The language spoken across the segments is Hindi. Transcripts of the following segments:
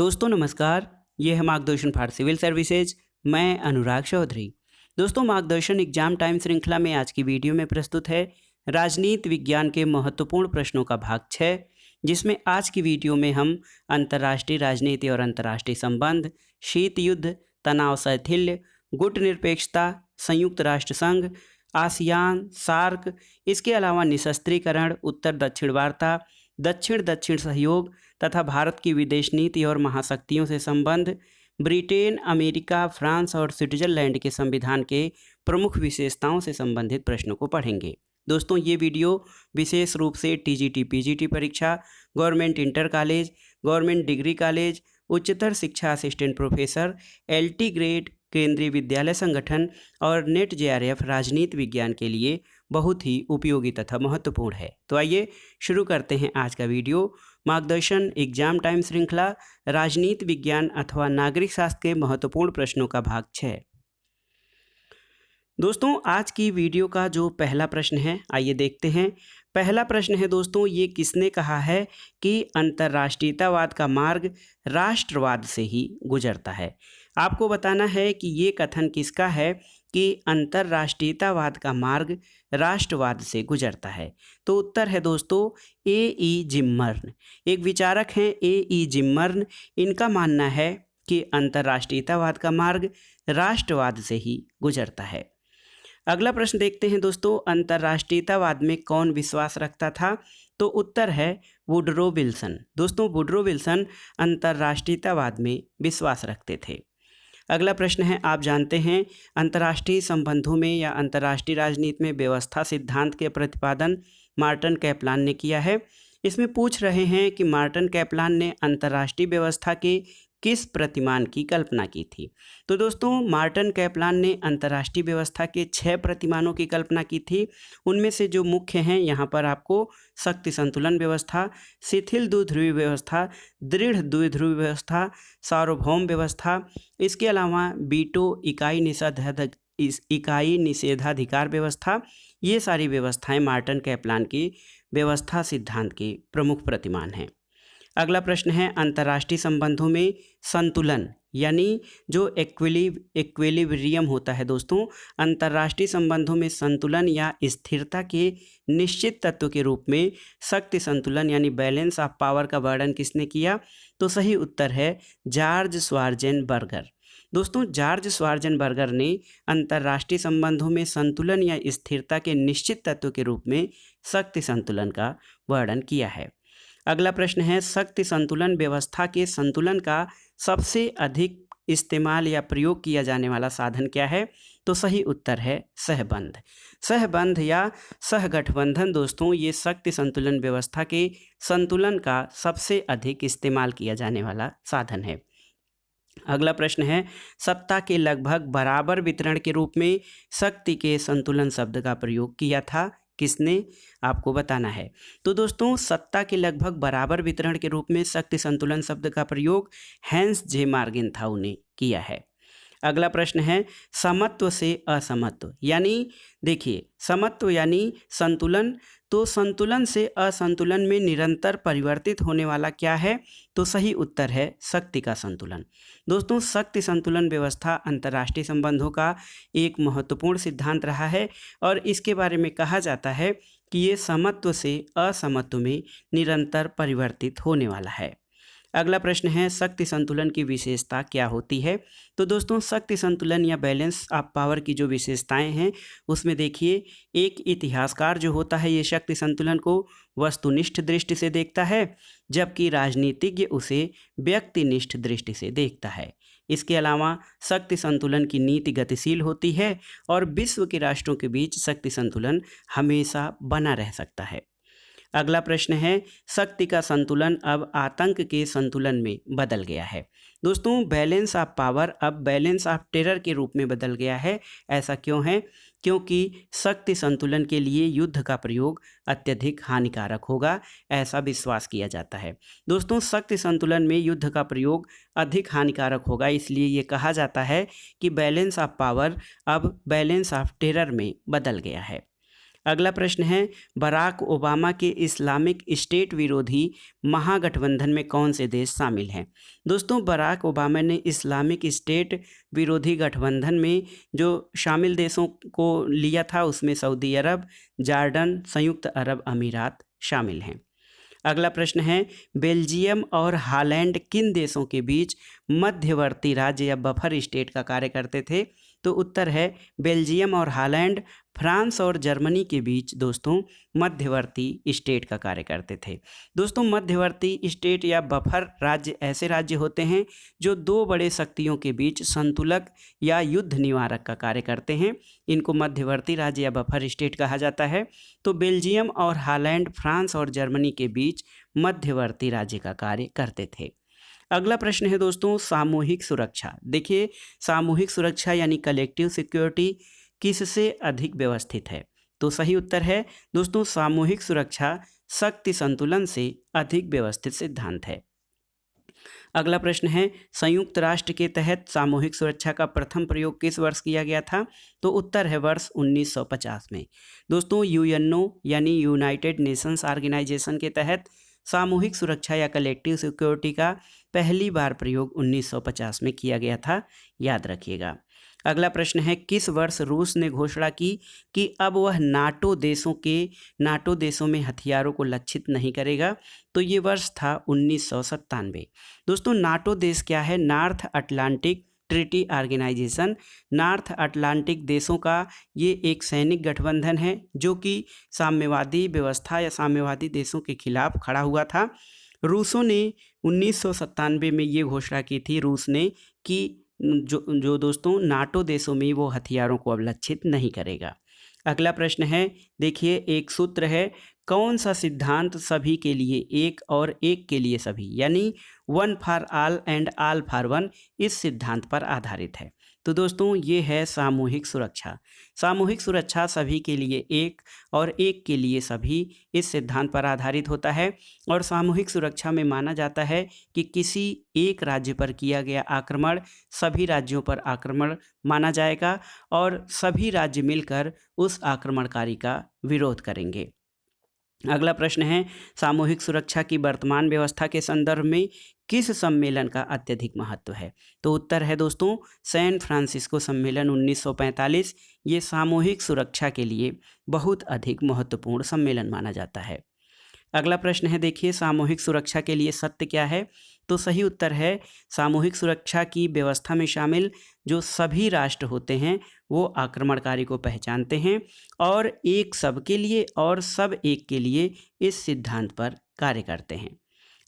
दोस्तों नमस्कार। ये है मार्गदर्शन फॉर सिविल सर्विसेज। मैं अनुराग चौधरी। दोस्तों मार्गदर्शन एग्जाम टाइम श्रृंखला में आज की वीडियो में प्रस्तुत है राजनीति विज्ञान के महत्वपूर्ण प्रश्नों का भाग 6, जिसमें आज की वीडियो में हम अंतर्राष्ट्रीय राजनीति और अंतर्राष्ट्रीय संबंध, शीत युद्ध, तनाव शैथिल्य, गुट निरपेक्षता, संयुक्त राष्ट्र संघ, आसियान, सार्क, इसके अलावा निशस्त्रीकरण, उत्तर दक्षिण वार्ता, दक्षिण दक्षिण सहयोग तथा भारत की विदेश नीति और महाशक्तियों से संबंध, ब्रिटेन, अमेरिका, फ्रांस और स्विट्जरलैंड के संविधान के प्रमुख विशेषताओं से संबंधित प्रश्नों को पढ़ेंगे। दोस्तों ये वीडियो विशेष रूप से टीजीटी पीजीटी परीक्षा, government inter college, government degree college, उच्चतर शिक्षा असिस्टेंट प्रोफेसर, एलटी ग्रेड, केंद्रीय विद्यालय संगठन और नेट जेआरएफ राजनीति विज्ञान के लिए बहुत ही उपयोगी तथा महत्वपूर्ण है। तो आइए शुरू करते हैं आज का वीडियो। मार्गदर्शन एग्जाम टाइम श्रृंखला राजनीति विज्ञान अथवा नागरिक शास्त्र के महत्वपूर्ण प्रश्नों का भाग 6। दोस्तों आज की वीडियो का जो पहला प्रश्न है, आइए देखते हैं। पहला प्रश्न है दोस्तों, ये किसने कहा है कि अंतर्राष्ट्रीयतावाद का मार्ग राष्ट्रवाद से ही गुजरता है। आपको बताना है कि ये कथन किसका है कि अंतर्राष्ट्रीयतावाद का मार्ग राष्ट्रवाद से गुजरता है। तो उत्तर है दोस्तों ए.ई. जिम्मर्न। एक विचारक हैं ए.ई. जिम्मर्न। इनका मानना है कि अंतर्राष्ट्रीयतावाद का मार्ग राष्ट्रवाद से ही गुजरता है। अगला प्रश्न देखते हैं दोस्तों, अंतर्राष्ट्रीयतावाद में कौन विश्वास रखता था। तो उत्तर है वुडरो विल्सन। दोस्तों वुडरो विल्सन अंतर्राष्ट्रीयतावाद में विश्वास रखते थे। अगला प्रश्न है, आप जानते हैं अंतर्राष्ट्रीय संबंधों में या अंतर्राष्ट्रीय राजनीति में व्यवस्था सिद्धांत के प्रतिपादन मार्टिन कैपलान ने किया है। इसमें पूछ रहे हैं कि मार्टिन कैपलान ने अंतर्राष्ट्रीय व्यवस्था के किस प्रतिमान की कल्पना की थी। तो दोस्तों मार्टिन कैपलान ने अंतर्राष्ट्रीय व्यवस्था के 6 प्रतिमानों की कल्पना की थी। उनमें से जो मुख्य हैं यहाँ पर आपको शक्ति संतुलन व्यवस्था, शिथिल द्विध्रुवीय व्यवस्था, दृढ़ द्विध्रुवीय व्यवस्था, सार्वभौम व्यवस्था, इसके अलावा वीटो इकाई निषेधाधिकार व्यवस्था, ये सारी व्यवस्थाएं मार्टिन कैपलान की व्यवस्था सिद्धांत के प्रमुख प्रतिमान हैं। अगला प्रश्न है, अंतर्राष्ट्रीय संबंधों में संतुलन यानी जो इक्विलिब्रियम होता है दोस्तों, अंतर्राष्ट्रीय संबंधों में संतुलन या स्थिरता के निश्चित तत्व के रूप में शक्ति संतुलन यानी बैलेंस ऑफ पावर का वर्णन किसने किया। तो सही उत्तर है जॉर्ज श्वार्ज़ेनबर्गर। दोस्तों जॉर्ज श्वार्ज़ेनबर्गर ने अंतर्राष्ट्रीय संबंधों में संतुलन या स्थिरता के निश्चित तत्व के रूप में शक्ति संतुलन का वर्णन किया है। अगला प्रश्न है, शक्ति संतुलन व्यवस्था के संतुलन का सबसे अधिक इस्तेमाल या प्रयोग किया जाने वाला साधन क्या है। तो सही उत्तर है सहबंध। सहबंध या सहगठबंधन दोस्तों ये शक्ति संतुलन व्यवस्था के संतुलन का सबसे अधिक इस्तेमाल किया जाने वाला साधन है। अगला प्रश्न है, सत्ता के लगभग बराबर वितरण के रूप में शक्ति के संतुलन शब्द का प्रयोग किया था किसने, आपको बताना है। तो दोस्तों सत्ता के लगभग बराबर वितरण के रूप में शक्ति संतुलन शब्द का प्रयोग हैंस जे मार्गेनथाउ ने किया है। अगला प्रश्न है, समत्व से असमत्व यानी देखिए समत्व यानी संतुलन, तो संतुलन से असंतुलन में निरंतर परिवर्तित होने वाला क्या है। तो सही उत्तर है शक्ति का संतुलन। दोस्तों शक्ति संतुलन व्यवस्था अंतर्राष्ट्रीय संबंधों का एक महत्वपूर्ण सिद्धांत रहा है और इसके बारे में कहा जाता है कि ये समत्व से असमत्व में निरंतर परिवर्तित होने वाला है। अगला प्रश्न है, शक्ति संतुलन की विशेषता क्या होती है। तो दोस्तों शक्ति संतुलन या बैलेंस ऑफ पावर की जो विशेषताएं हैं उसमें देखिए, एक इतिहासकार जो होता है ये शक्ति संतुलन को वस्तुनिष्ठ दृष्टि से देखता है, जबकि राजनीतिज्ञ उसे व्यक्तिनिष्ठ दृष्टि से देखता है। इसके अलावा शक्ति संतुलन की नीति गतिशील होती है और विश्व के राष्ट्रों के बीच शक्ति संतुलन हमेशा बना रह सकता है। अगला प्रश्न है, शक्ति का संतुलन अब आतंक के संतुलन में बदल गया है। दोस्तों बैलेंस ऑफ पावर अब बैलेंस ऑफ टेरर के रूप में बदल गया है। ऐसा क्यों है? क्योंकि शक्ति संतुलन के लिए युद्ध का प्रयोग अत्यधिक हानिकारक होगा, ऐसा विश्वास किया जाता है। दोस्तों शक्ति संतुलन में युद्ध का प्रयोग अधिक हानिकारक होगा, इसलिए ये कहा जाता है कि बैलेंस ऑफ पावर अब बैलेंस ऑफ टेरर में बदल गया है। अगला प्रश्न है, बराक ओबामा के इस्लामिक स्टेट विरोधी महागठबंधन में कौन से देश शामिल हैं? दोस्तों, बराक ओबामा ने इस्लामिक स्टेट विरोधी गठबंधन में जो शामिल देशों को लिया था उसमें सऊदी अरब, जॉर्डन, संयुक्त अरब अमीरात शामिल हैं। अगला प्रश्न है, बेल्जियम और हॉलैंड किन देशों के बीच मध्यवर्ती राज्य या बफर स्टेट का कार्य करते थे? तो उत्तर है बेल्जियम और हॉलैंड फ्रांस और जर्मनी के बीच दोस्तों मध्यवर्ती स्टेट का कार्य करते थे। दोस्तों, मध्यवर्ती स्टेट या बफर राज्य ऐसे राज्य होते हैं जो दो बड़े शक्तियों के बीच संतुलक या युद्ध निवारक का कार्य करते हैं। इनको मध्यवर्ती राज्य या बफर स्टेट कहा जाता है। तो बेल्जियम और हॉलैंड फ्रांस और जर्मनी के बीच मध्यवर्ती राज्य का कार्य करते थे। अगला प्रश्न है दोस्तों, सामूहिक सुरक्षा। देखिए, सामूहिक सुरक्षा यानी कलेक्टिव सिक्योरिटी किससे अधिक व्यवस्थित है? तो सही उत्तर है दोस्तों, सामूहिक सुरक्षा शक्ति संतुलन से अधिक व्यवस्थित सिद्धांत है। अगला प्रश्न है, संयुक्त राष्ट्र के तहत सामूहिक सुरक्षा का प्रथम प्रयोग किस वर्ष किया गया था? तो उत्तर है वर्ष 1950 में। दोस्तों, यूएनओ यानी यूनाइटेड नेशंस ऑर्गेनाइजेशन के तहत सामूहिक सुरक्षा या कलेक्टिव सिक्योरिटी का पहली बार प्रयोग 1950 में किया गया था, याद रखिएगा। अगला प्रश्न है, किस वर्ष रूस ने घोषणा की कि अब वह नाटो देशों में हथियारों को लक्षित नहीं करेगा? तो ये वर्ष था 1997। दोस्तों, नाटो देश क्या है? North Atlantic Treaty Organization. North Atlantic देशों का ये एक सैनिक गठबंधन है जो कि साम्यवादी व्यवस्था या साम्यवादी देशों के खिलाफ खड़ा हुआ था। रूसों ने 1997 में ये घोषणा की थी, रूस ने, कि जो दोस्तों नाटो देशों में वो हथियारों को अब लक्षित नहीं करेगा। अगला प्रश्न है, देखिए, एक सूत्र है, कौन सा सिद्धांत सभी के लिए एक और एक के लिए सभी यानी one for all and all for one इस सिद्धांत पर आधारित है? तो दोस्तों, ये है सामूहिक सुरक्षा। सामूहिक सुरक्षा सभी के लिए एक और एक के लिए सभी इस सिद्धांत पर आधारित होता है। और सामूहिक सुरक्षा में माना जाता है कि किसी एक राज्य पर किया गया आक्रमण सभी राज्यों पर आक्रमण माना जाएगा और सभी राज्य मिलकर उस आक्रमणकारी का विरोध करेंगे। अगला प्रश्न है, सामूहिक सुरक्षा की वर्तमान व्यवस्था के संदर्भ में किस सम्मेलन का अत्यधिक महत्व है? तो उत्तर है दोस्तों, सैन फ्रांसिस्को सम्मेलन 1945। ये सामूहिक सुरक्षा के लिए बहुत अधिक महत्वपूर्ण सम्मेलन माना जाता है। अगला प्रश्न है, देखिए, सामूहिक सुरक्षा के लिए सत्य क्या है? तो सही उत्तर है, सामूहिक सुरक्षा की व्यवस्था में शामिल जो सभी राष्ट्र होते हैं वो आक्रमणकारी को पहचानते हैं और एक सब के लिए और सब एक के लिए इस सिद्धांत पर कार्य करते हैं।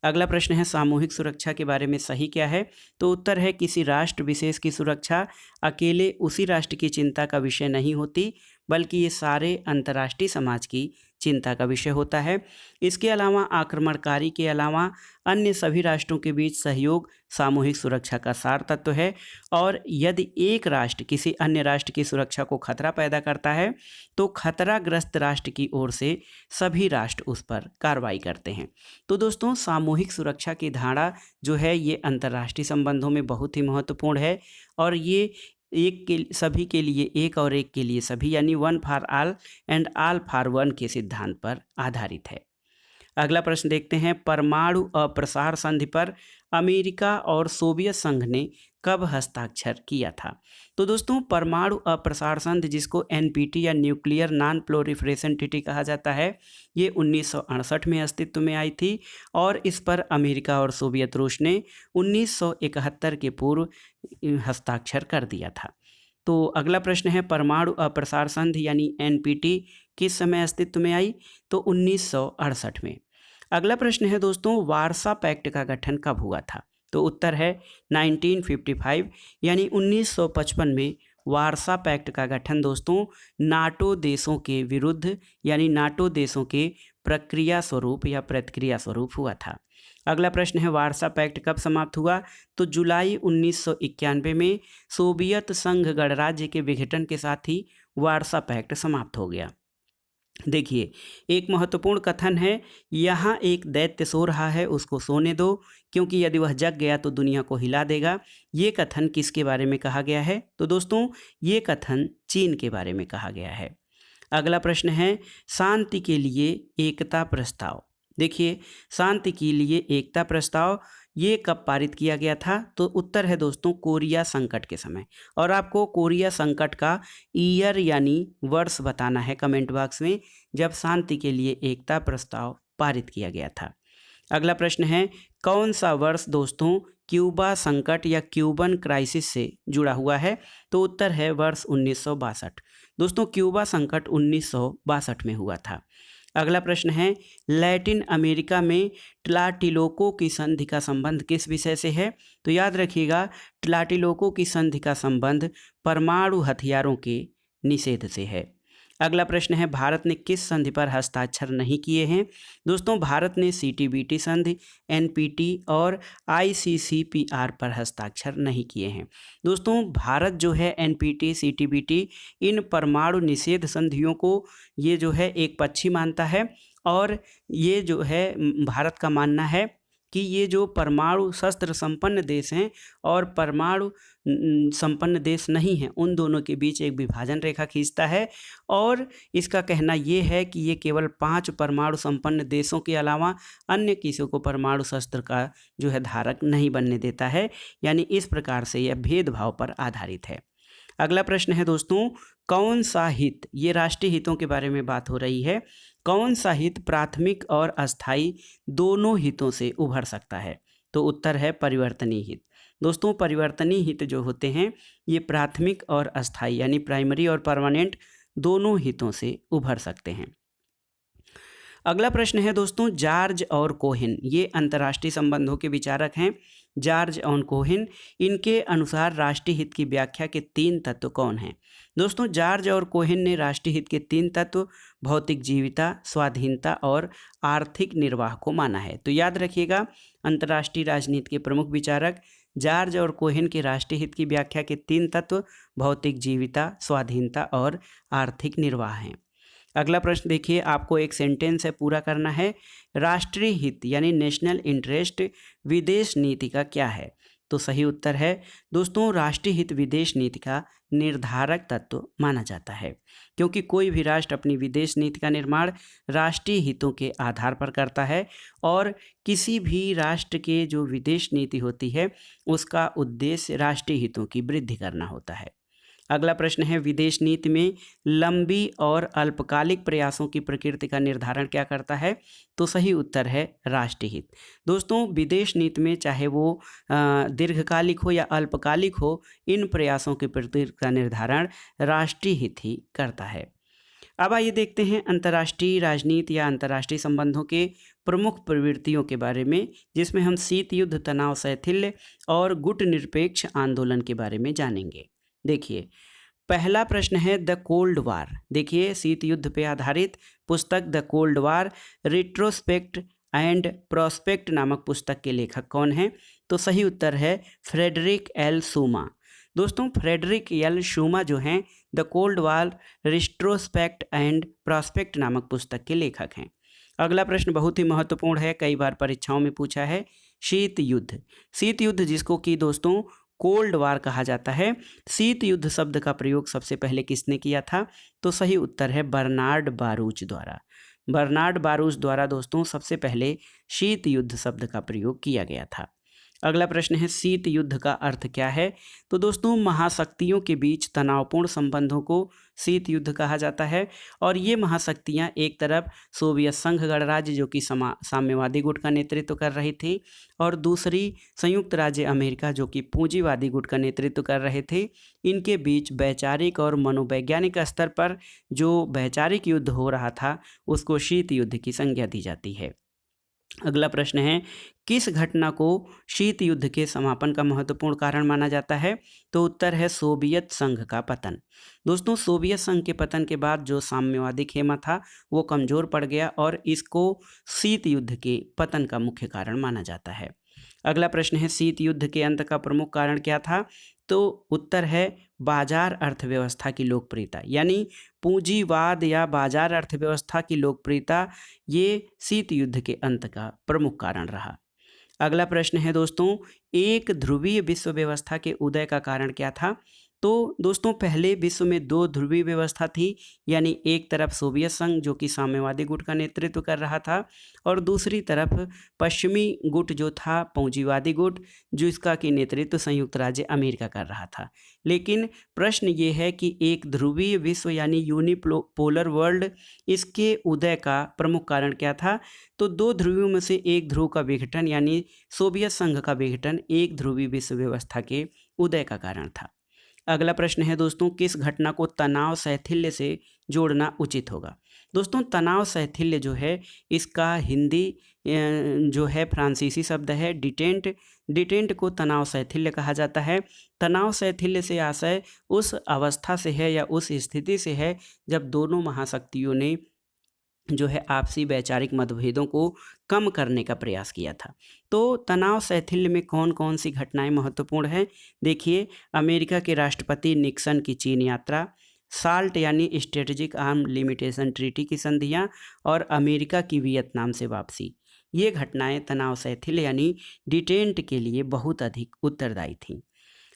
अगला प्रश्न है, सामूहिक सुरक्षा के बारे में सही क्या है? तो उत्तर है, किसी राष्ट्र विशेष की सुरक्षा अकेले उसी राष्ट्र की चिंता का विषय नहीं होती, बल्कि ये सारे अंतर्राष्ट्रीय समाज की चिंता का विषय होता है। इसके अलावा आक्रमणकारी के अलावा अन्य सभी राष्ट्रों के बीच सहयोग सामूहिक सुरक्षा का सार तत्व है। और यदि एक राष्ट्र किसी अन्य राष्ट्र की सुरक्षा को खतरा पैदा करता है तो खतराग्रस्त राष्ट्र की ओर से सभी राष्ट्र उस पर कार्रवाई करते हैं। तो दोस्तों, सामूहिक सुरक्षा की धारणा जो है ये अंतर्राष्ट्रीय संबंधों में बहुत ही महत्वपूर्ण है और ये सभी के लिए एक और एक के लिए सभी यानी one for all and all for one के सिद्धांत पर आधारित है। अगला प्रश्न देखते हैं, परमाणु अप्रसार संधि पर अमेरिका और सोवियत संघ ने कब हस्ताक्षर किया था? तो दोस्तों, परमाणु अप्रसार संधि जिसको एनपीटी या न्यूक्लियर नॉन प्रोलिफरेशन ट्रीटी कहा जाता है, ये 1968 में अस्तित्व में आई थी और इस पर अमेरिका और सोवियत रूस ने 1971 के पूर्व हस्ताक्षर कर दिया था। तो अगला प्रश्न है, परमाणु अप्रसार संधि यानी एनपीटी किस समय अस्तित्व में आई? तो 1968 में। अगला प्रश्न है दोस्तों, वार्सा पैक्ट का गठन कब हुआ था? तो उत्तर है 1955 यानी 1955 में वार्सा पैक्ट का गठन दोस्तों नाटो देशों के विरुद्ध यानी नाटो देशों के प्रक्रिया स्वरूप या प्रतिक्रिया स्वरूप हुआ था। अगला प्रश्न है, वार्सा पैक्ट कब समाप्त हुआ? तो जुलाई 1991 में सोवियत संघ गणराज्य के विघटन के साथ ही वार्सा पैक्ट समाप्त हो गया। देखिए, एक महत्वपूर्ण कथन है, यहाँ एक दैत्य सो रहा है उसको सोने दो, क्योंकि यदि वह जग गया तो दुनिया को हिला देगा। ये कथन किसके बारे में कहा गया है? तो दोस्तों, ये कथन चीन के बारे में कहा गया है। अगला प्रश्न है शांति के लिए एकता प्रस्ताव। देखिए, शांति के लिए एकता प्रस्ताव ये कब पारित किया गया था? तो उत्तर है दोस्तों कोरिया संकट के समय। और आपको कोरिया संकट का ईयर यानी वर्ष बताना है कमेंट बॉक्स में, जब शांति के लिए एकता प्रस्ताव पारित किया गया था। अगला प्रश्न है कौन सा वर्ष दोस्तों क्यूबा संकट या क्यूबन क्राइसिस से जुड़ा हुआ है? तो उत्तर है वर्ष 1962। दोस्तों क्यूबा संकट 1962 में हुआ था। अगला प्रश्न है लैटिन अमेरिका में ट्लाटिलोको की संधि का संबंध किस विषय से है? तो याद रखिएगा, ट्लाटिलोको की संधि का संबंध परमाणु हथियारों के निषेध से है। अगला प्रश्न है भारत ने किस संधि पर हस्ताक्षर नहीं किए हैं? दोस्तों भारत ने CTBT संधि, NPT और ICCPR पर हस्ताक्षर नहीं किए हैं। दोस्तों भारत जो है NPT, CTBT इन परमाणु निषेध संधियों को ये जो है एक पक्षी मानता है, और ये जो है भारत का मानना है कि ये जो परमाणु शस्त्र संपन्न देश हैं और परमाणु संपन्न देश नहीं हैं, उन दोनों के बीच एक विभाजन रेखा खींचता है। और इसका कहना ये है कि ये केवल 5 परमाणु संपन्न देशों के अलावा अन्य किसी को परमाणु शस्त्र का जो है धारक नहीं बनने देता है। यानी इस प्रकार से यह भेदभाव पर आधारित है। अगला प्रश्न है दोस्तों कौन सा हित, ये राष्ट्रीय हितों के बारे में बात हो रही है, कौन सा हित प्राथमिक और अस्थायी दोनों हितों से उभर सकता है? तो उत्तर है परिवर्तनीय हित। दोस्तों परिवर्तनीय हित जो होते हैं ये प्राथमिक और अस्थायी यानी प्राइमरी और परमानेंट दोनों हितों से उभर सकते हैं। अगला प्रश्न है दोस्तों जॉर्ज और कोहेन, ये अंतर्राष्ट्रीय संबंधों के विचारक हैं। जॉर्ज और कोहेन, इनके अनुसार राष्ट्रीय हित की व्याख्या के 3 तत्व कौन हैं? दोस्तों जॉर्ज और कोहेन ने राष्ट्रीय हित के 3 तत्व भौतिक जीविता, स्वाधीनता और आर्थिक निर्वाह को माना है। तो याद रखिएगा, अंतर्राष्ट्रीय राजनीति के प्रमुख विचारक जॉर्ज और कोहेन के राष्ट्रीय हित की व्याख्या के 3 तत्व भौतिक जीविता, स्वाधीनता और आर्थिक निर्वाह हैं। अगला प्रश्न देखिए, आपको एक सेंटेंस है पूरा करना है। राष्ट्रीय हित यानी नेशनल इंटरेस्ट विदेश नीति का क्या है? तो सही उत्तर है दोस्तों राष्ट्रीय हित विदेश नीति का निर्धारक तत्व माना जाता है, क्योंकि कोई भी राष्ट्र अपनी विदेश नीति का निर्माण राष्ट्रीय हितों के आधार पर करता है, और किसी भी राष्ट्र के जो विदेश नीति होती है उसका उद्देश्य राष्ट्रीय हितों की वृद्धि करना होता है। अगला प्रश्न है विदेश नीति में लंबी और अल्पकालिक प्रयासों की प्रकृति का निर्धारण क्या करता है? तो सही उत्तर है राष्ट्रीय हित। दोस्तों विदेश नीति में चाहे वो दीर्घकालिक हो या अल्पकालिक हो, इन प्रयासों की प्रकृति का निर्धारण राष्ट्रीय हित ही करता है। अब आइए देखते हैं अंतर्राष्ट्रीय राजनीति या अंतर्राष्ट्रीय संबंधों के प्रमुख प्रवृत्तियों के बारे में, जिसमें हम शीत युद्ध, तनाव शैथिल्य और गुट निरपेक्ष आंदोलन के बारे में जानेंगे। देखिए पहला प्रश्न है द कोल्ड वार। देखिए शीत युद्ध पे आधारित पुस्तक the cold war retrospect and prospect नामक पुस्तक के लेखक कौन हैं? तो सही उत्तर है फ्रेडरिक एल शूमा। दोस्तों फ्रेडरिक एल शूमा जो हैं the cold war retrospect and prospect नामक पुस्तक के लेखक हैं। अगला प्रश्न बहुत ही महत्वपूर्ण है, कई बार परीक्षाओं में पूछा है। शीत युद्ध, शीत युद्ध जिसको कि दोस्तों कोल्ड वार कहा जाता है, शीत युद्ध शब्द का प्रयोग सबसे पहले किसने किया था? तो सही उत्तर है बर्नार्ड बारूच द्वारा। बर्नार्ड बारूच द्वारा दोस्तों सबसे पहले शीत युद्ध शब्द का प्रयोग किया गया था। अगला प्रश्न है शीत युद्ध का अर्थ क्या है? तो दोस्तों महाशक्तियों के बीच तनावपूर्ण संबंधों को शीत युद्ध कहा जाता है, और ये महाशक्तियां एक तरफ सोवियत संघ गणराज्य जो कि साम्यवादी गुट का नेतृत्व कर रही थी, और दूसरी संयुक्त राज्य अमेरिका जो कि पूंजीवादी गुट का नेतृत्व कर रहे थे। इनके बीच वैचारिक और मनोवैज्ञानिक स्तर पर जो वैचारिक युद्ध हो रहा था उसको शीत युद्ध की संज्ञा दी जाती है। अगला प्रश्न है किस घटना को शीत युद्ध के समापन का महत्वपूर्ण कारण माना जाता है? तो उत्तर है सोवियत संघ का पतन। दोस्तों सोवियत संघ के पतन के बाद जो साम्यवादी खेमा था वो कमजोर पड़ गया, और इसको शीत युद्ध के पतन का मुख्य कारण माना जाता है। अगला प्रश्न है शीत युद्ध के अंत का प्रमुख कारण क्या था? तो उत्तर है बाजार अर्थव्यवस्था की लोकप्रियता, यानी पूंजीवाद या बाजार अर्थव्यवस्था की लोकप्रियता ये शीत युद्ध के अंत का प्रमुख कारण रहा। अगला प्रश्न है दोस्तों एक ध्रुवीय विश्व व्यवस्था के उदय का कारण क्या था? तो दोस्तों पहले विश्व में दो ध्रुवीय व्यवस्था थी, यानी एक तरफ सोवियत संघ जो कि साम्यवादी गुट का नेतृत्व कर रहा था, और दूसरी तरफ पश्चिमी गुट जो था पूंजीवादी गुट, जिसका कि नेतृत्व संयुक्त राज्य अमेरिका कर रहा था। लेकिन प्रश्न ये है कि एक ध्रुवीय विश्व यानी यूनिपोलर वर्ल्ड, इसके उदय का प्रमुख कारण क्या था? तो दो ध्रुवों में से एक ध्रुव का विघटन यानी सोवियत संघ का विघटन एक ध्रुवीय विश्व व्यवस्था के उदय का कारण था। अगला प्रश्न है दोस्तों, किस घटना को तनाव शैथिल्य से जोड़ना उचित होगा? दोस्तों तनाव शैथिल्य जो है इसका हिंदी जो है फ्रांसीसी शब्द है डिटेंट। डिटेंट को तनाव शैथिल्य कहा जाता है। तनाव शैथिल्य से आशय उस अवस्था से है या उस स्थिति से है जब दोनों महाशक्तियों ने जो है आपसी वैचारिक मतभेदों को कम करने का प्रयास किया था। तो तनाव शैथिल्य में कौन कौन सी घटनाएं महत्वपूर्ण हैं? देखिए, अमेरिका के राष्ट्रपति निक्सन की चीन यात्रा, साल्ट यानी स्ट्रेटेजिक आर्म लिमिटेशन ट्रीटी की संधियां, और अमेरिका की वियतनाम से वापसी। ये घटनाएं तनाव शैथिल्य यानी डिटेंट के लिए बहुत अधिक उत्तरदायी थीं।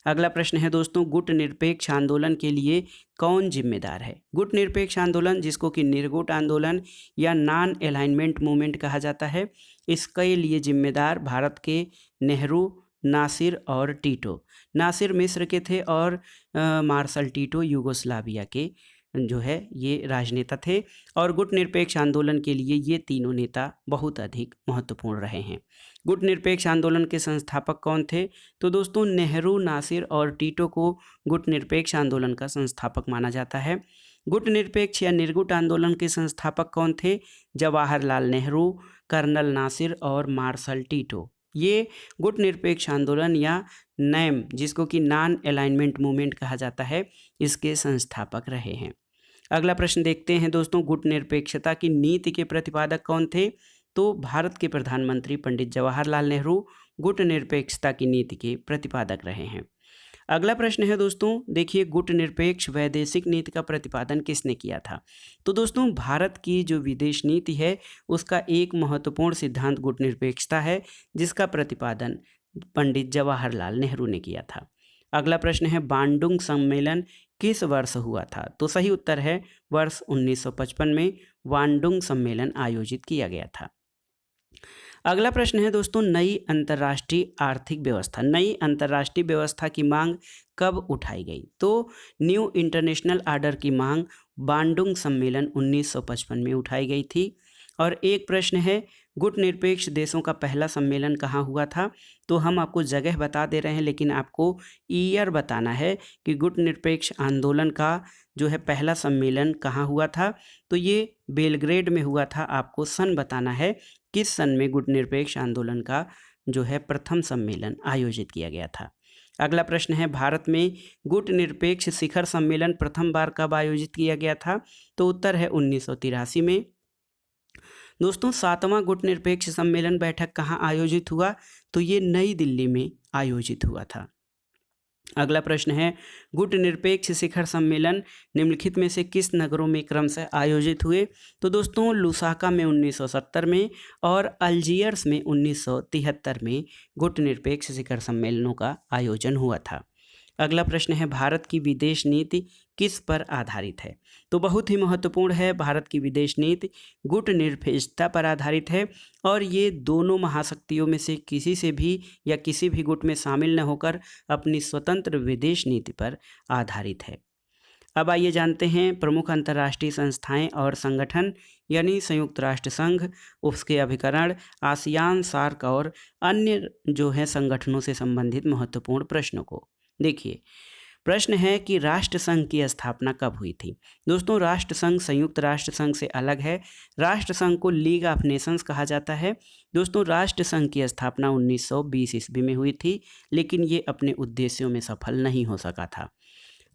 अगला प्रश्न है दोस्तों, गुट निरपेक्ष आंदोलन के लिए कौन जिम्मेदार है? गुट निरपेक्ष आंदोलन, जिसको कि निर्गुट आंदोलन या नॉन अलाइनमेंट मूवमेंट कहा जाता है, इसके लिए जिम्मेदार भारत के नेहरू, नासिर और टीटो। नासिर मिस्र के थे और मार्शल टीटो यूगोस्लाविया के जो है ये राजनेता थे, और गुट निरपेक्ष आंदोलन के लिए ये तीनों नेता बहुत अधिक महत्वपूर्ण रहे हैं। गुट निरपेक्ष आंदोलन के संस्थापक कौन थे? तो दोस्तों नेहरू, नासिर और टीटो को गुट निरपेक्ष आंदोलन का संस्थापक माना जाता है। गुट निरपेक्ष या निर्गुट आंदोलन के संस्थापक कौन थे? जवाहरलाल नेहरू, कर्नल नासिर और मार्शल टीटो। ये गुट निरपेक्ष आंदोलन या नैम, जिसको कि नॉन अलाइनमेंट मूवमेंट कहा जाता है, इसके संस्थापक रहे हैं। अगला प्रश्न देखते हैं दोस्तों, गुट निरपेक्षता की नीति के प्रतिपादक कौन थे? तो भारत के प्रधानमंत्री पंडित जवाहरलाल नेहरू गुट निरपेक्षता की नीति के प्रतिपादक रहे हैं। अगला प्रश्न है दोस्तों, देखिए, गुट निरपेक्ष वैदेशिक नीति का प्रतिपादन किसने किया था? तो दोस्तों भारत की जो विदेश नीति है उसका एक महत्वपूर्ण सिद्धांत गुट निरपेक्षता है, जिसका प्रतिपादन पंडित जवाहरलाल नेहरू ने किया था। अगला प्रश्न है, बांडुंग सम्मेलन किस वर्ष हुआ था? तो सही उत्तर है वर्ष 1955 में बांडुंग सम्मेलन आयोजित किया गया था। अगला प्रश्न है दोस्तों, नई अंतर्राष्ट्रीय आर्थिक व्यवस्था, नई अंतर्राष्ट्रीय व्यवस्था की मांग कब उठाई गई? तो न्यू इंटरनेशनल आर्डर की मांग बांडुंग सम्मेलन 1955 में उठाई गई थी। और एक प्रश्न है, गुट निरपेक्ष देशों का पहला सम्मेलन कहाँ हुआ था? तो हम आपको जगह बता दे रहे हैं, लेकिन आपको ईयर बताना है कि गुट निरपेक्ष आंदोलन का जो है पहला सम्मेलन कहाँ हुआ था। तो ये बेलग्रेड में हुआ था। आपको सन बताना है, किस सन में गुट निरपेक्ष आंदोलन का जो है प्रथम सम्मेलन आयोजित किया गया था। अगला प्रश्न है, भारत में गुट निरपेक्ष शिखर सम्मेलन प्रथम बार कब आयोजित किया गया था? तो उत्तर है 1983 में। दोस्तों 7वां गुट निरपेक्ष सम्मेलन बैठक कहाँ आयोजित हुआ? तो ये नई दिल्ली में आयोजित हुआ था। अगला प्रश्न है, गुट निरपेक्ष शिखर सम्मेलन निम्नलिखित में से किस नगरों में क्रमशः आयोजित हुए? तो दोस्तों लुसाका में 1970 में और अल्जियर्स में 1973 में गुट निरपेक्ष शिखर सम्मेलनों का आयोजन हुआ था। अगला प्रश्न है, भारत की विदेश नीति किस पर आधारित है? तो बहुत ही महत्वपूर्ण है, भारत की विदेश नीति गुट निरपेक्षता पर आधारित है, और ये दोनों महाशक्तियों में से किसी से भी या किसी भी गुट में शामिल न होकर अपनी स्वतंत्र विदेश नीति पर आधारित है। अब आइए जानते हैं प्रमुख अंतर्राष्ट्रीय संस्थाएं और संगठन, यानी संयुक्त राष्ट्र संघ, उसके अभिकरण, आसियान, सार्क और अन्य जो है संगठनों से संबंधित महत्वपूर्ण प्रश्नों को। देखिए, प्रश्न है कि राष्ट्र संघ की स्थापना कब हुई थी? दोस्तों राष्ट्र संघ संयुक्त राष्ट्र संघ से अलग है। राष्ट्र संघ को लीग ऑफ नेशंस कहा जाता है। दोस्तों राष्ट्र संघ की स्थापना 1920 ईस्वी में हुई थी, लेकिन ये अपने उद्देश्यों में सफल नहीं हो सका था।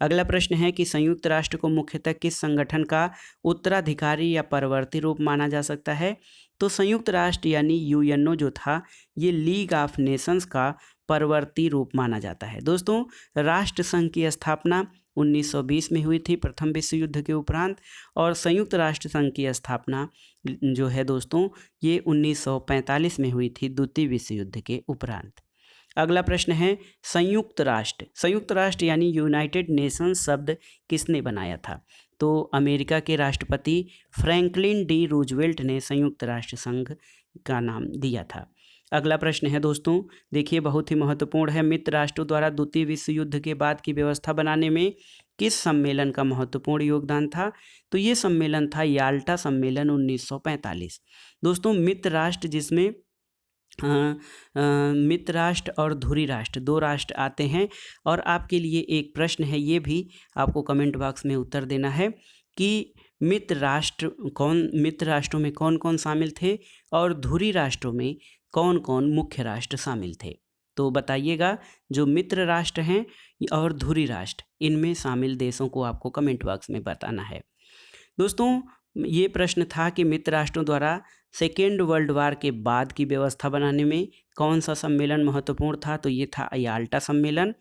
अगला प्रश्न है कि संयुक्त राष्ट्र को मुख्यतः किस संगठन का उत्तराधिकारी या परवर्ती रूप माना जा सकता है? तो संयुक्त राष्ट्र यानी यूएनओ जो था, ये लीग ऑफ नेशंस का परवर्ती रूप माना जाता है। दोस्तों राष्ट्र संघ की स्थापना 1920 में हुई थी प्रथम विश्व युद्ध के उपरांत, और संयुक्त राष्ट्र संघ की स्थापना जो है दोस्तों ये 1945 में हुई थी द्वितीय विश्व युद्ध के उपरांत। अगला प्रश्न है संयुक्त राष्ट्र। संयुक्त राष्ट्र यानी यूनाइटेड नेशंस शब्द किसने बनाया था? तो अमेरिका के राष्ट्रपति फ्रैंकलिन डी रूजवेल्ट ने संयुक्त राष्ट्र संघ का नाम दिया था। अगला प्रश्न है दोस्तों, देखिए बहुत ही महत्वपूर्ण है। मित्र राष्ट्रों द्वारा द्वितीय विश्व युद्ध के बाद की व्यवस्था बनाने में किस सम्मेलन का महत्वपूर्ण योगदान था? तो ये सम्मेलन था याल्टा सम्मेलन 1945। दोस्तों मित्र राष्ट्र जिसमें मित्र राष्ट्र और धुरी राष्ट्र दो राष्ट्र आते हैं। और आपके लिए एक प्रश्न है, ये भी आपको कमेंट बॉक्स में उत्तर देना है कि मित्र राष्ट्रों में कौन कौन शामिल थे और धुरी राष्ट्रों में कौन कौन मुख्य राष्ट्र शामिल थे। तो बताइएगा, जो मित्र राष्ट्र हैं और धुरी राष्ट्र, इनमें शामिल देशों को आपको कमेंट बॉक्स में बताना है। दोस्तों ये प्रश्न था कि मित्र राष्ट्रों द्वारा सेकेंड वर्ल्ड वार के बाद की व्यवस्था बनाने में कौन सा सम्मेलन महत्वपूर्ण था? तो ये था याल्टा सम्मेलन।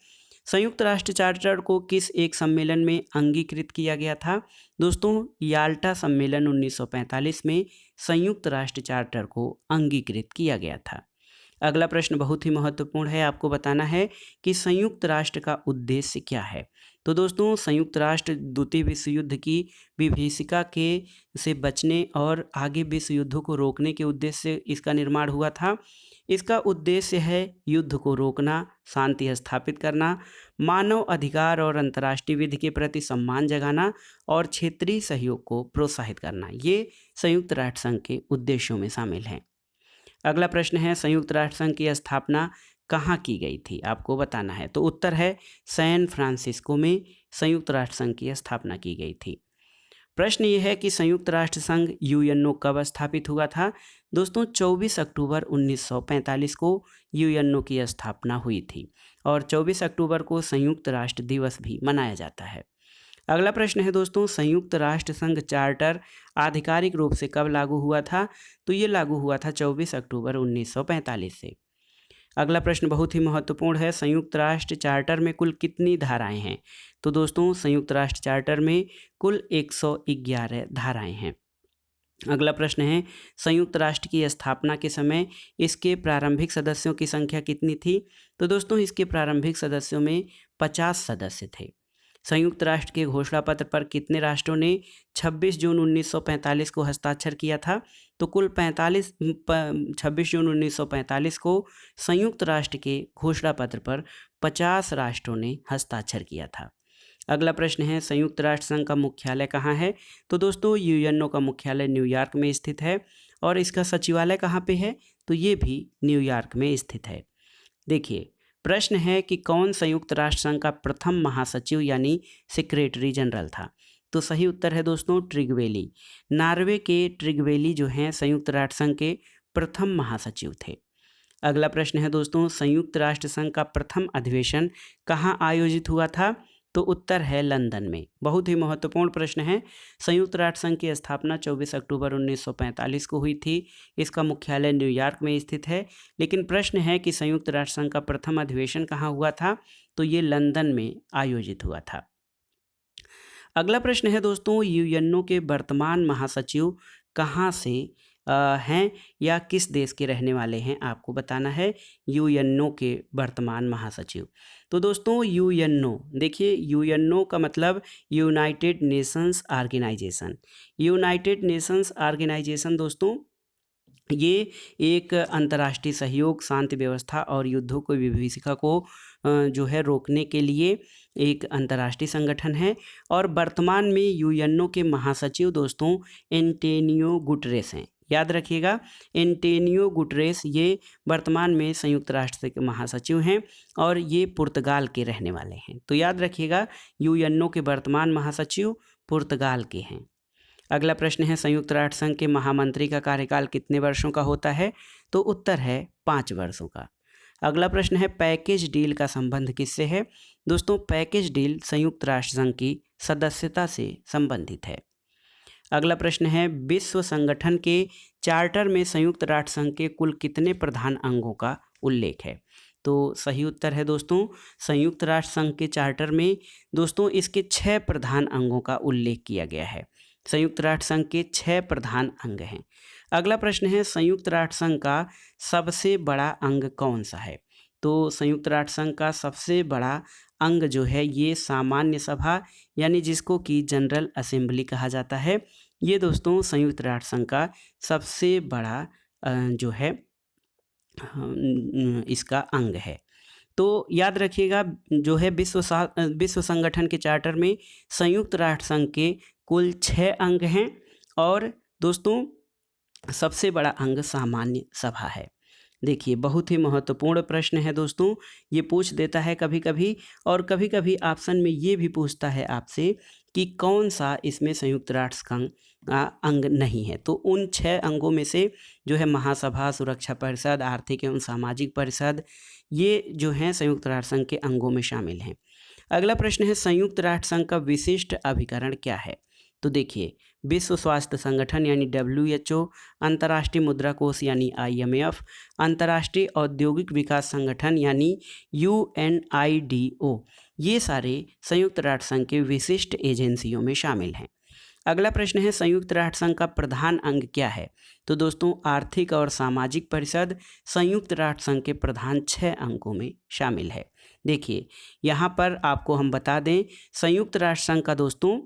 संयुक्त राष्ट्र चार्टर को किस एक सम्मेलन में अंगीकृत किया गया था? दोस्तों याल्टा सम्मेलन 1945 में संयुक्त राष्ट्र चार्टर को अंगीकृत किया गया था। अगला प्रश्न बहुत ही महत्वपूर्ण है, आपको बताना है कि संयुक्त राष्ट्र का उद्देश्य क्या है। तो दोस्तों संयुक्त राष्ट्र द्वितीय विश्व युद्ध की विभीषिका के से बचने और आगे विश्व युद्धों को रोकने के उद्देश्य से इसका निर्माण हुआ था। इसका उद्देश्य है युद्ध को रोकना, शांति स्थापित करना, मानव अधिकार और अंतर्राष्ट्रीय विधि के प्रति सम्मान जगाना और क्षेत्रीय सहयोग को प्रोत्साहित करना। ये संयुक्त राष्ट्र संघ के उद्देश्यों में शामिल हैं। अगला प्रश्न है संयुक्त राष्ट्र संघ की स्थापना कहाँ की गई थी? आपको बताना है। तो उत्तर है सैन फ्रांसिस्को में संयुक्त राष्ट्र संघ की स्थापना की गई थी। प्रश्न ये है कि संयुक्त राष्ट्र संघ यूएनओ कब स्थापित हुआ था? दोस्तों 24 अक्टूबर 1945 को यूएनओ की स्थापना हुई थी और 24 अक्टूबर को संयुक्त राष्ट्र दिवस भी मनाया जाता है। अगला प्रश्न है दोस्तों, संयुक्त राष्ट्र संघ चार्टर आधिकारिक रूप से कब लागू हुआ था? तो ये लागू हुआ था 24 अक्टूबर 1945 से। अगला प्रश्न बहुत ही महत्वपूर्ण है, संयुक्त राष्ट्र चार्टर में कुल कितनी धाराएं हैं? तो दोस्तों संयुक्त राष्ट्र चार्टर में कुल 111 धाराएं हैं। अगला प्रश्न है संयुक्त राष्ट्र की स्थापना के समय इसके प्रारंभिक सदस्यों की संख्या कितनी थी? तो दोस्तों इसके प्रारंभिक सदस्यों में 50 सदस्य थे। संयुक्त राष्ट्र के घोषणा पत्र पर कितने राष्ट्रों ने 26 जून 1945 को हस्ताक्षर किया था? तो कुल 26 जून 1945 को संयुक्त राष्ट्र के घोषणा पत्र पर 50 राष्ट्रों ने हस्ताक्षर किया था। अगला प्रश्न है संयुक्त राष्ट्र संघ का मुख्यालय कहाँ है? तो दोस्तों यूएनओ का मुख्यालय न्यूयॉर्क में स्थित है और इसका सचिवालय कहाँ पे है? तो ये भी न्यूयॉर्क में स्थित है। देखिए प्रश्न है कि कौन संयुक्त राष्ट्र संघ का प्रथम महासचिव यानी सेक्रेटरी जनरल था? तो सही उत्तर है दोस्तों ट्रिगवेली। नॉर्वे के ट्रिगवेली जो हैं संयुक्त राष्ट्र संघ के प्रथम महासचिव थे। अगला प्रश्न है दोस्तों संयुक्त राष्ट्र संघ का प्रथम अधिवेशन कहाँ आयोजित हुआ था? तो उत्तर है लंदन में। बहुत ही महत्वपूर्ण प्रश्न है। संयुक्त राष्ट्र संघ की स्थापना 24 अक्टूबर 1945 को हुई थी। इसका मुख्यालय न्यूयॉर्क में स्थित है। लेकिन प्रश्न है कि संयुक्त राष्ट्र संघ का प्रथम अधिवेशन कहाँ हुआ था? तो ये लंदन में आयोजित हुआ था। अगला प्रश्न है दोस्तों यूएनओ के वर्तमान महासचिव कहाँ से हैं या किस देश के रहने वाले हैं? आपको बताना है यूएनओ के वर्तमान महासचिव। तो दोस्तों यूएनओ, देखिए यूएनओ का मतलब United Nations Organization. United Nations Organization दोस्तों ये एक अंतर्राष्ट्रीय सहयोग, शांति व्यवस्था और युद्धों को विभीषिका को जो है रोकने के लिए एक अंतर्राष्ट्रीय संगठन है। और वर्तमान में यूएनओ के महासचिव दोस्तों एंटोनियो गुटरेस हैं। याद रखिएगा एंटोनियो गुटरेस ये वर्तमान में संयुक्त राष्ट्र के महासचिव हैं और ये पुर्तगाल के रहने वाले हैं। तो याद रखिएगा यूएनओ के वर्तमान महासचिव पुर्तगाल के हैं। अगला प्रश्न है संयुक्त राष्ट्र संघ के महामंत्री का कार्यकाल कितने वर्षों का होता है? तो उत्तर है 5 वर्षों का। अगला प्रश्न है पैकेज डील का संबंध किससे है? दोस्तों पैकेज डील संयुक्त राष्ट्र संघ की सदस्यता से संबंधित है। अगला प्रश्न है विश्व संगठन के चार्टर में संयुक्त राष्ट्र संघ के कुल कितने प्रधान अंगों का उल्लेख है? तो सही उत्तर है दोस्तों संयुक्त राष्ट्र संघ के चार्टर में दोस्तों इसके 6 प्रधान अंगों का उल्लेख किया गया है। संयुक्त राष्ट्र संघ के 6 प्रधान अंग हैं। अगला प्रश्न है संयुक्त राष्ट्र संघ का सबसे बड़ा अंग कौन सा है? तो संयुक्त राष्ट्र संघ का सबसे बड़ा अंग जो है ये सामान्य सभा यानी जिसको कि जनरल असेंबली कहा जाता है, ये दोस्तों संयुक्त राष्ट्र संघ का सबसे बड़ा जो है इसका अंग है। तो याद रखिएगा जो है विश्व संगठन के चार्टर में संयुक्त राष्ट्र संघ के कुल 6 अंग हैं और दोस्तों सबसे बड़ा अंग सामान्य सभा है। देखिए बहुत ही महत्वपूर्ण प्रश्न है दोस्तों, ये पूछ देता है कभी कभी, और कभी कभी ऑप्शन में ये भी पूछता है आपसे कि कौन सा इसमें संयुक्त राष्ट्र संघ का अंग नहीं है। तो उन 6 अंगों में से जो है महासभा, सुरक्षा परिषद, आर्थिक एवं सामाजिक परिषद, ये जो हैं संयुक्त राष्ट्र संघ के अंगों में शामिल हैं। अगला प्रश्न है संयुक्त राष्ट्र संघ का विशिष्ट अभिकरण क्या है। तो देखिए विश्व स्वास्थ्य संगठन यानी WHO, अंतर्राष्ट्रीय मुद्रा कोष यानी IMF, अंतर्राष्ट्रीय औद्योगिक विकास संगठन यानी UNIDO, ये सारे संयुक्त राष्ट्र संघ के विशिष्ट एजेंसियों में शामिल हैं। अगला प्रश्न है संयुक्त राष्ट्र संघ का प्रधान अंग क्या है। तो दोस्तों आर्थिक और सामाजिक परिषद संयुक्त राष्ट्र संघ के प्रधान 6 अंगों में शामिल है। देखिए यहाँ पर आपको हम बता दें संयुक्त राष्ट्र संघ का दोस्तों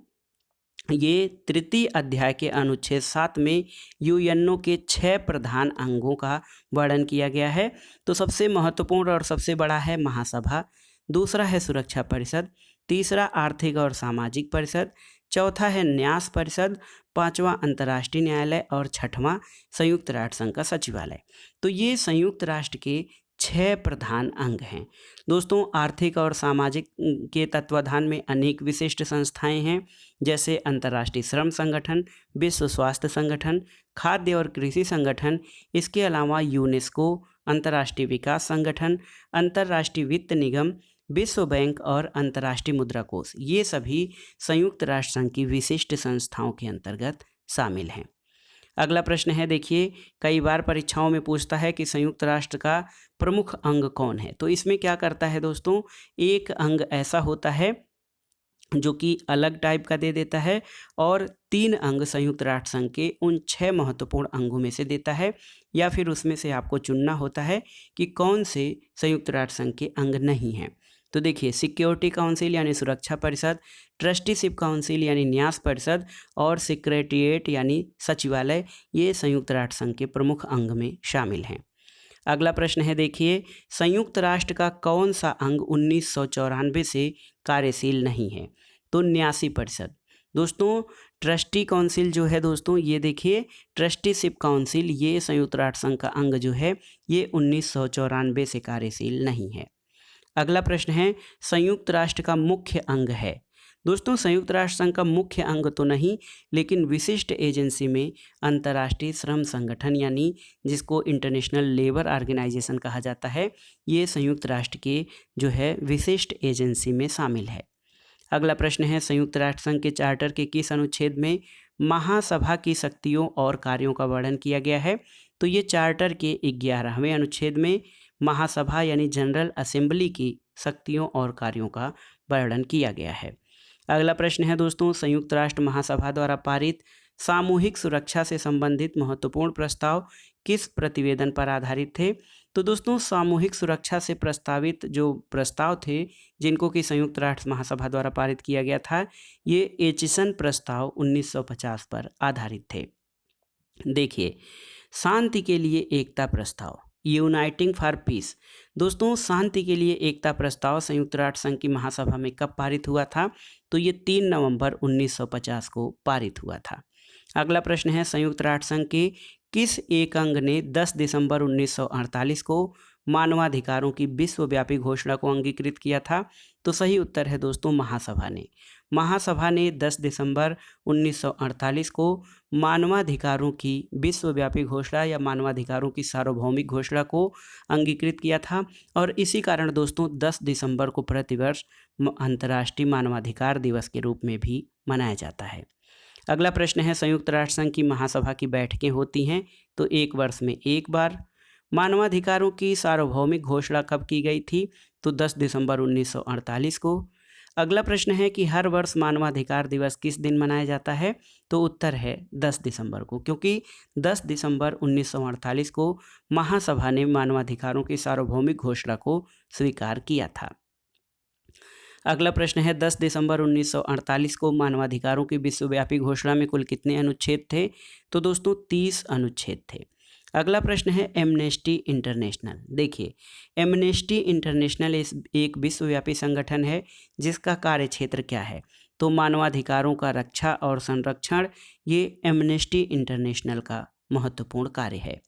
ये तृतीय अध्याय के अनुच्छेद 7 में UNO के 6 प्रधान अंगों का वर्णन किया गया है। तो सबसे महत्वपूर्ण और सबसे बड़ा है महासभा, दूसरा है सुरक्षा परिषद, तीसरा आर्थिक और सामाजिक परिषद, चौथा है न्यास परिषद, पांचवा अंतर्राष्ट्रीय न्यायालय और छठवां संयुक्त राष्ट्र संघ का सचिवालय। तो ये संयुक्त राष्ट्र के 6 प्रधान अंग हैं। दोस्तों आर्थिक और सामाजिक के तत्वाधान में अनेक विशिष्ट संस्थाएं हैं, जैसे अंतर्राष्ट्रीय श्रम संगठन, विश्व स्वास्थ्य संगठन, खाद्य और कृषि संगठन, इसके अलावा यूनेस्को, अंतर्राष्ट्रीय विकास संगठन, अंतर्राष्ट्रीय वित्त निगम, विश्व बैंक और अंतर्राष्ट्रीय मुद्रा कोष, ये सभी संयुक्त राष्ट्र संघ की विशिष्ट संस्थाओं के अंतर्गत शामिल हैं। अगला प्रश्न है देखिए कई बार परीक्षाओं में पूछता है कि संयुक्त राष्ट्र का प्रमुख अंग कौन है। तो इसमें क्या करता है दोस्तों, एक अंग ऐसा होता है जो कि अलग टाइप का दे देता है और 3 अंग संयुक्त राष्ट्र संघ के उन 6 महत्वपूर्ण अंगों में से देता है, या फिर उसमें से आपको चुनना होता है कि कौन से संयुक्त राष्ट्र संघ के अंग नहीं हैं। तो देखिए सिक्योरिटी काउंसिल यानी सुरक्षा परिषद, ट्रस्टीशिप काउंसिल यानी न्यास परिषद और सेक्रेटरीट यानी सचिवालय, ये संयुक्त राष्ट्र संघ के प्रमुख अंग में शामिल हैं। अगला प्रश्न है देखिए संयुक्त राष्ट्र का कौन सा अंग 1994 से कार्यशील नहीं है। तो न्यासी परिषद। दोस्तों ट्रस्टी काउंसिल जो है दोस्तों ये देखिए ट्रस्टीशिप काउंसिल, ये संयुक्त राष्ट्र संघ का अंग जो है ये 1994 से कार्यशील नहीं है। अगला प्रश्न है संयुक्त राष्ट्र का मुख्य अंग है। दोस्तों संयुक्त राष्ट्र संघ का मुख्य अंग तो नहीं, लेकिन विशिष्ट एजेंसी में अंतर्राष्ट्रीय श्रम संगठन यानी जिसको इंटरनेशनल लेबर ऑर्गेनाइजेशन कहा जाता है, ये संयुक्त राष्ट्र के जो है विशिष्ट एजेंसी में शामिल है। अगला प्रश्न है संयुक्त राष्ट्र संघ के चार्टर के किस अनुच्छेद में महासभा की शक्तियों और कार्यों का वर्णन किया गया है। तो ये चार्टर के 11वें अनुच्छेद में महासभा यानी जनरल असेंबली की शक्तियों और कार्यों का वर्णन किया गया है। अगला प्रश्न है दोस्तों संयुक्त राष्ट्र महासभा द्वारा पारित सामूहिक सुरक्षा से संबंधित महत्वपूर्ण प्रस्ताव किस प्रतिवेदन पर आधारित थे। तो दोस्तों सामूहिक सुरक्षा से प्रस्तावित जो प्रस्ताव थे जिनको कि संयुक्त राष्ट्र महासभा द्वारा पारित किया गया था, ये एचिसन प्रस्ताव 1950 पर आधारित थे। देखिए शांति के लिए एकता प्रस्ताव, यूनाइटिंग फॉर पीस। दोस्तों शांति के लिए एकता प्रस्ताव संयुक्त राष्ट्र संघ की महासभा में कब पारित हुआ था। तो ये 3 नवंबर 1950 को पारित हुआ था। अगला प्रश्न है संयुक्त राष्ट्र संघ के किस एक अंग ने 10 दिसंबर 1948 को मानवाधिकारों की विश्वव्यापी घोषणा को अंगीकृत किया था। तो सही उत्तर है दोस्तों महासभा ने। महासभा ने 10 दिसंबर 1948 को मानवाधिकारों की विश्वव्यापी घोषणा या मानवाधिकारों की सार्वभौमिक घोषणा को अंगीकृत किया था, और इसी कारण दोस्तों 10 दिसंबर को प्रतिवर्ष अंतर्राष्ट्रीय मानवाधिकार दिवस के रूप में भी मनाया जाता है। अगला प्रश्न है संयुक्त राष्ट्र संघ की महासभा की बैठकें होती हैं तो 1 वर्ष में 1 बार। मानवाधिकारों की सार्वभौमिक घोषणा कब की गई थी। तो 10 दिसंबर 1948 को। अगला प्रश्न है कि हर वर्ष मानवाधिकार दिवस किस दिन मनाया जाता है? तो उत्तर है 10 दिसंबर को, क्योंकि 10 दिसंबर 1948 को महासभा ने मानवाधिकारों की सार्वभौमिक घोषणा को स्वीकार किया था। अगला प्रश्न है 10 दिसंबर 1948 को मानवाधिकारों की विश्वव्यापी घोषणा में कुल कितने अनुच्छेद थे? तो दोस्तों 30 अनुच्छेद थे। अगला प्रश्न है एमनेस्टी इंटरनेशनल। देखिए, एमनेस्टी इंटरनेशनल एक विश्वव्यापी संगठन है जिसका कार्यक्षेत्र क्या है? तो मानवाधिकारों का रक्षा और संरक्षण, ये एमनेस्टी इंटरनेशनल का महत्वपूर्ण कार्य है।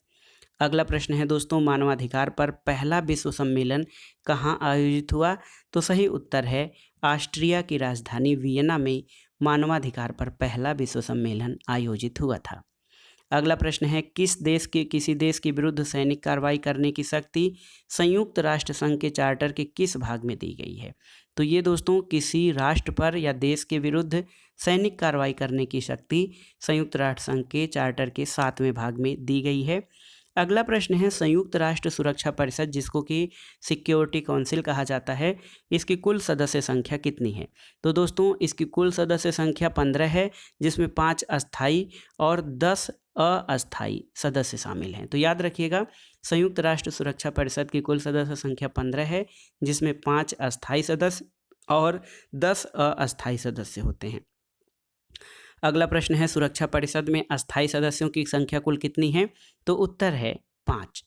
अगला प्रश्न है दोस्तों, मानवाधिकार पर पहला विश्व सम्मेलन कहाँ आयोजित हुआ? तो सही उत्तर है ऑस्ट्रिया की राजधानी वियना में मानवाधिकार पर पहला विश्व सम्मेलन आयोजित हुआ था। अगला प्रश्न है किसी देश के विरुद्ध सैनिक कार्रवाई करने की शक्ति संयुक्त राष्ट्र संघ के चार्टर के किस भाग में दी गई है? तो ये दोस्तों किसी राष्ट्र पर या देश के विरुद्ध सैनिक कार्रवाई करने की शक्ति संयुक्त राष्ट्र संघ के चार्टर के 7वें भाग में दी गई है। अगला प्रश्न है संयुक्त राष्ट्र सुरक्षा परिषद, जिसको कि सिक्योरिटी काउंसिल कहा जाता है, इसकी कुल सदस्य संख्या कितनी है? तो दोस्तों इसकी कुल सदस्य संख्या 15 है, जिसमें 5 अस्थाई और 10 अस्थाई सदस्य शामिल हैं। तो याद रखिएगा, संयुक्त राष्ट्र सुरक्षा परिषद की कुल सदस्य संख्या 15 है, जिसमें 5 अस्थाई सदस्य और 10 अस्थाई सदस्य होते हैं। अगला प्रश्न है सुरक्षा परिषद में अस्थाई सदस्यों की संख्या कुल कितनी है? तो उत्तर है 5।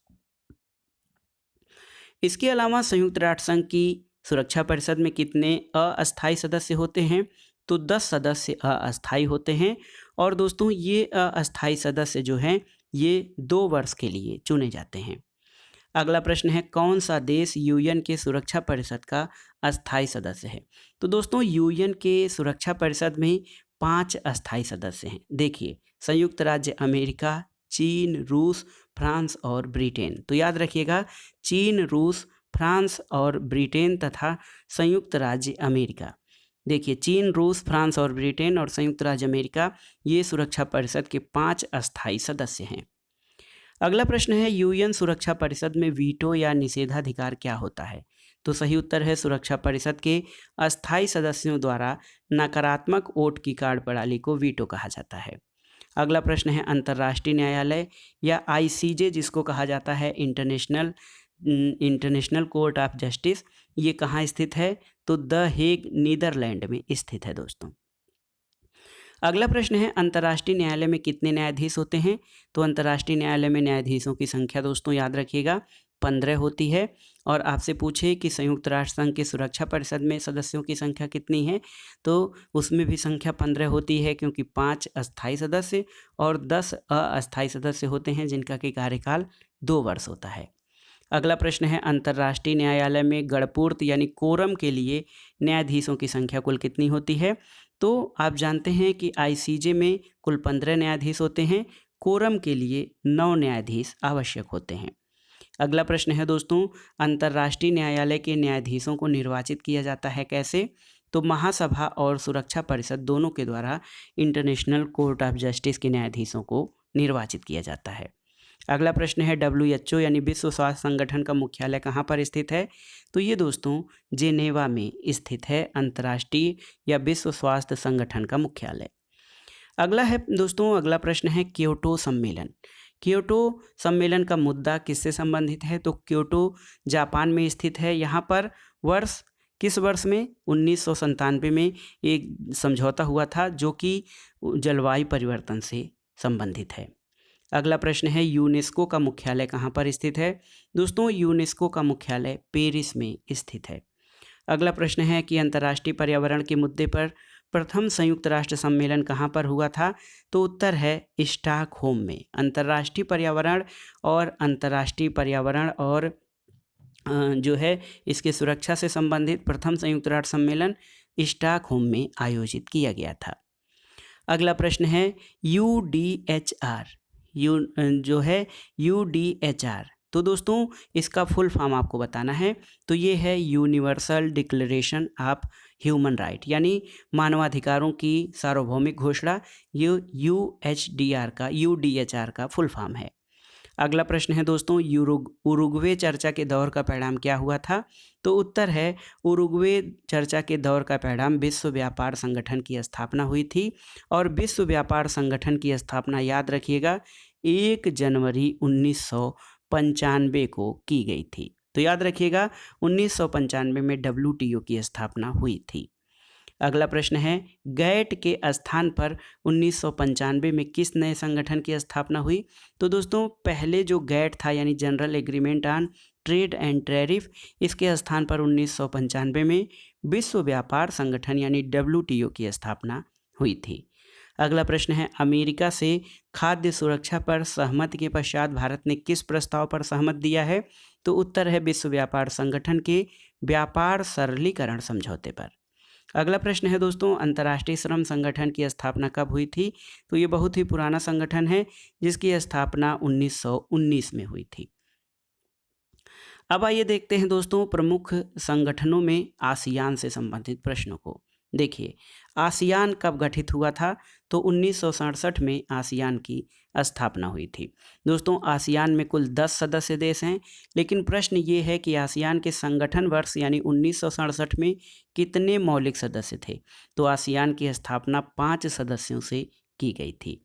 इसके अलावा संयुक्त राष्ट्र संघ की सुरक्षा परिषद में कितने अस्थाई सदस्य होते हैं? तो 10 सदस्य अस्थाई होते हैं। और दोस्तों ये अस्थाई सदस्य जो हैं ये 2 वर्ष के लिए चुने जाते हैं। अगला प्रश्न है कौन सा देश यूएन के सुरक्षा परिषद का अस्थाई सदस्य है? तो दोस्तों यूएन के सुरक्षा परिषद में 5 अस्थाई सदस्य हैं। देखिए, संयुक्त राज्य अमेरिका, चीन, रूस, फ्रांस और ब्रिटेन। तो याद रखिएगा, चीन, रूस, फ्रांस और ब्रिटेन तथा संयुक्त राज्य अमेरिका। देखिए, चीन, रूस, फ्रांस और ब्रिटेन और संयुक्त राज्य अमेरिका ये सुरक्षा परिषद के 5 अस्थाई सदस्य हैं। अगला प्रश्न है यूएन सुरक्षा परिषद में वीटो या निषेधाधिकार क्या होता है? तो सही उत्तर है सुरक्षा परिषद के अस्थाई सदस्यों द्वारा नकारात्मक वोट की कार्ड प्रणाली को वीटो कहा जाता है। अगला प्रश्न है अंतर्राष्ट्रीय न्यायालय या आईसीजे, जिसको कहा जाता है इंटरनेशनल कोर्ट ऑफ जस्टिस, ये कहाँ स्थित है? तो द हेग नीदरलैंड में स्थित है दोस्तों। अगला प्रश्न है अंतर्राष्ट्रीय न्यायालय में कितने न्यायाधीश होते हैं? तो अंतर्राष्ट्रीय न्यायालय में न्यायाधीशों की संख्या दोस्तों याद रखिएगा 15 होती है। और आपसे पूछे कि संयुक्त राष्ट्र संघ के सुरक्षा परिषद में सदस्यों की संख्या कितनी है? तो उसमें भी संख्या 15 होती है, क्योंकि 5 अस्थाई सदस्य और 10 अस्थाई सदस्य होते हैं, जिनका कि कार्यकाल 2 वर्ष होता है। अगला प्रश्न है अंतर्राष्ट्रीय न्यायालय में गणपूर्त यानी कोरम के लिए न्यायाधीशों की संख्या कुल कितनी होती है? तो आप जानते हैं कि आईसीजे में कुल 15 न्यायाधीश होते हैं, कोरम के लिए 9 न्यायाधीश आवश्यक होते हैं। अगला प्रश्न है दोस्तों अंतर्राष्ट्रीय न्यायालय के न्यायाधीशों को निर्वाचित किया जाता है कैसे? तो महासभा और सुरक्षा परिषद दोनों के द्वारा इंटरनेशनल कोर्ट ऑफ जस्टिस के न्यायाधीशों को निर्वाचित किया जाता है। अगला प्रश्न है WHO यानी विश्व स्वास्थ्य संगठन का मुख्यालय कहाँ पर स्थित है? तो ये दोस्तों जेनेवा में स्थित है अंतर्राष्ट्रीय या विश्व स्वास्थ्य संगठन का मुख्यालय। अगला प्रश्न है क्योटो सम्मेलन। क्योटो सम्मेलन का मुद्दा किससे संबंधित है? तो क्योटो जापान में स्थित है। यहाँ पर किस वर्ष में? 1997 में एक समझौता हुआ था जो कि जलवायु परिवर्तन से संबंधित है। अगला प्रश्न है यूनेस्को का मुख्यालय कहाँ पर स्थित है? दोस्तों यूनेस्को का मुख्यालय पेरिस में स्थित है। अगला प्रश्न है कि अंतर्राष्ट्रीय पर्यावरण के मुद्दे पर प्रथम संयुक्त राष्ट्र सम्मेलन कहाँ पर हुआ था? तो उत्तर है स्टॉकहोम में। अंतर्राष्ट्रीय पर्यावरण और जो है इसके सुरक्षा से संबंधित प्रथम संयुक्त राष्ट्र सम्मेलन स्टॉकहोम में आयोजित किया गया था। अगला प्रश्न है UDHR। तो दोस्तों इसका फुल फॉर्म आपको बताना है। तो ये है universal declaration of human right, यानी मानवाधिकारों की सार्वभौमिक घोषणा। ये UDHR का फुल फॉर्म है। अगला प्रश्न है दोस्तों, उरुग्वे चर्चा के दौर का परिणाम क्या हुआ था? तो उत्तर है, उरुग्वे चर्चा के दौर का परिणाम विश्व व्यापार संगठन की स्थापना हुई थी। और विश्व व्यापार संगठन की स्थापना याद रखिएगा 1 जनवरी 1995 को की गई थी। तो याद रखिएगा 1995 में WTO की स्थापना हुई थी। अगला प्रश्न है, गैट के स्थान पर 1995 में किस नए संगठन की स्थापना हुई? तो दोस्तों पहले जो गैट था यानी general agreement on trade and tariff, इसके स्थान पर 1995 में विश्व व्यापार संगठन यानी WTO की स्थापना हुई थी। अगला प्रश्न है, अमेरिका से खाद्य सुरक्षा पर सहमति के पश्चात भारत ने किस प्रस्ताव पर सहमत दिया है? तो उत्तर है विश्व व्यापार संगठन के व्यापार सरलीकरण समझौते पर। अगला प्रश्न है दोस्तों, अंतर्राष्ट्रीय श्रम संगठन की स्थापना कब हुई थी? तो ये बहुत ही पुराना संगठन है जिसकी स्थापना 1919 में हुई थी। अब आइए देखते हैं दोस्तों प्रमुख संगठनों में आसियान से संबंधित प्रश्नों को। देखिए, आसियान कब गठित हुआ था? तो 1967 में आसियान की स्थापना हुई थी। दोस्तों आसियान में कुल 10 सदस्य देश हैं, लेकिन प्रश्न ये है कि आसियान के संगठन वर्ष यानी 1967 में कितने मौलिक सदस्य थे? तो आसियान की स्थापना 5 सदस्यों से की गई थी।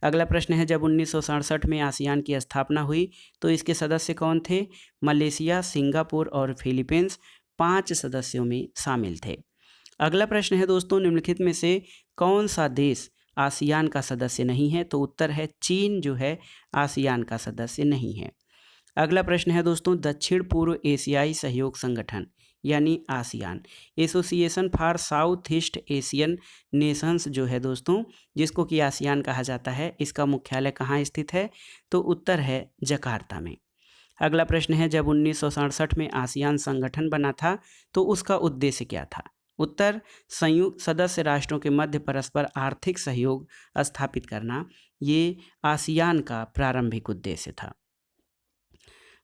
अगला प्रश्न है, जब 1967 में आसियान की स्थापना हुई तो इसके सदस्य कौन थे? मलेशिया, सिंगापुर और फिलीपींस 5 सदस्यों में शामिल थे। अगला प्रश्न है दोस्तों, निम्नलिखित में से कौन सा देश आसियान का सदस्य नहीं है? तो उत्तर है चीन जो है आसियान का सदस्य नहीं है। अगला प्रश्न है दोस्तों, दक्षिण पूर्व एशियाई सहयोग संगठन यानी ASEAN, association for south east Asian Nations जो है दोस्तों, जिसको कि आसियान कहा जाता है, इसका मुख्यालय कहाँ स्थित है? तो उत्तर है जकार्ता में। अगला प्रश्न है, जब 1967 में आसियान संगठन बना था तो उसका उद्देश्य क्या था? उत्तर, संयुक्त सदस्य राष्ट्रों के मध्य परस्पर आर्थिक सहयोग स्थापित करना, ये आसियान का प्रारंभिक उद्देश्य था।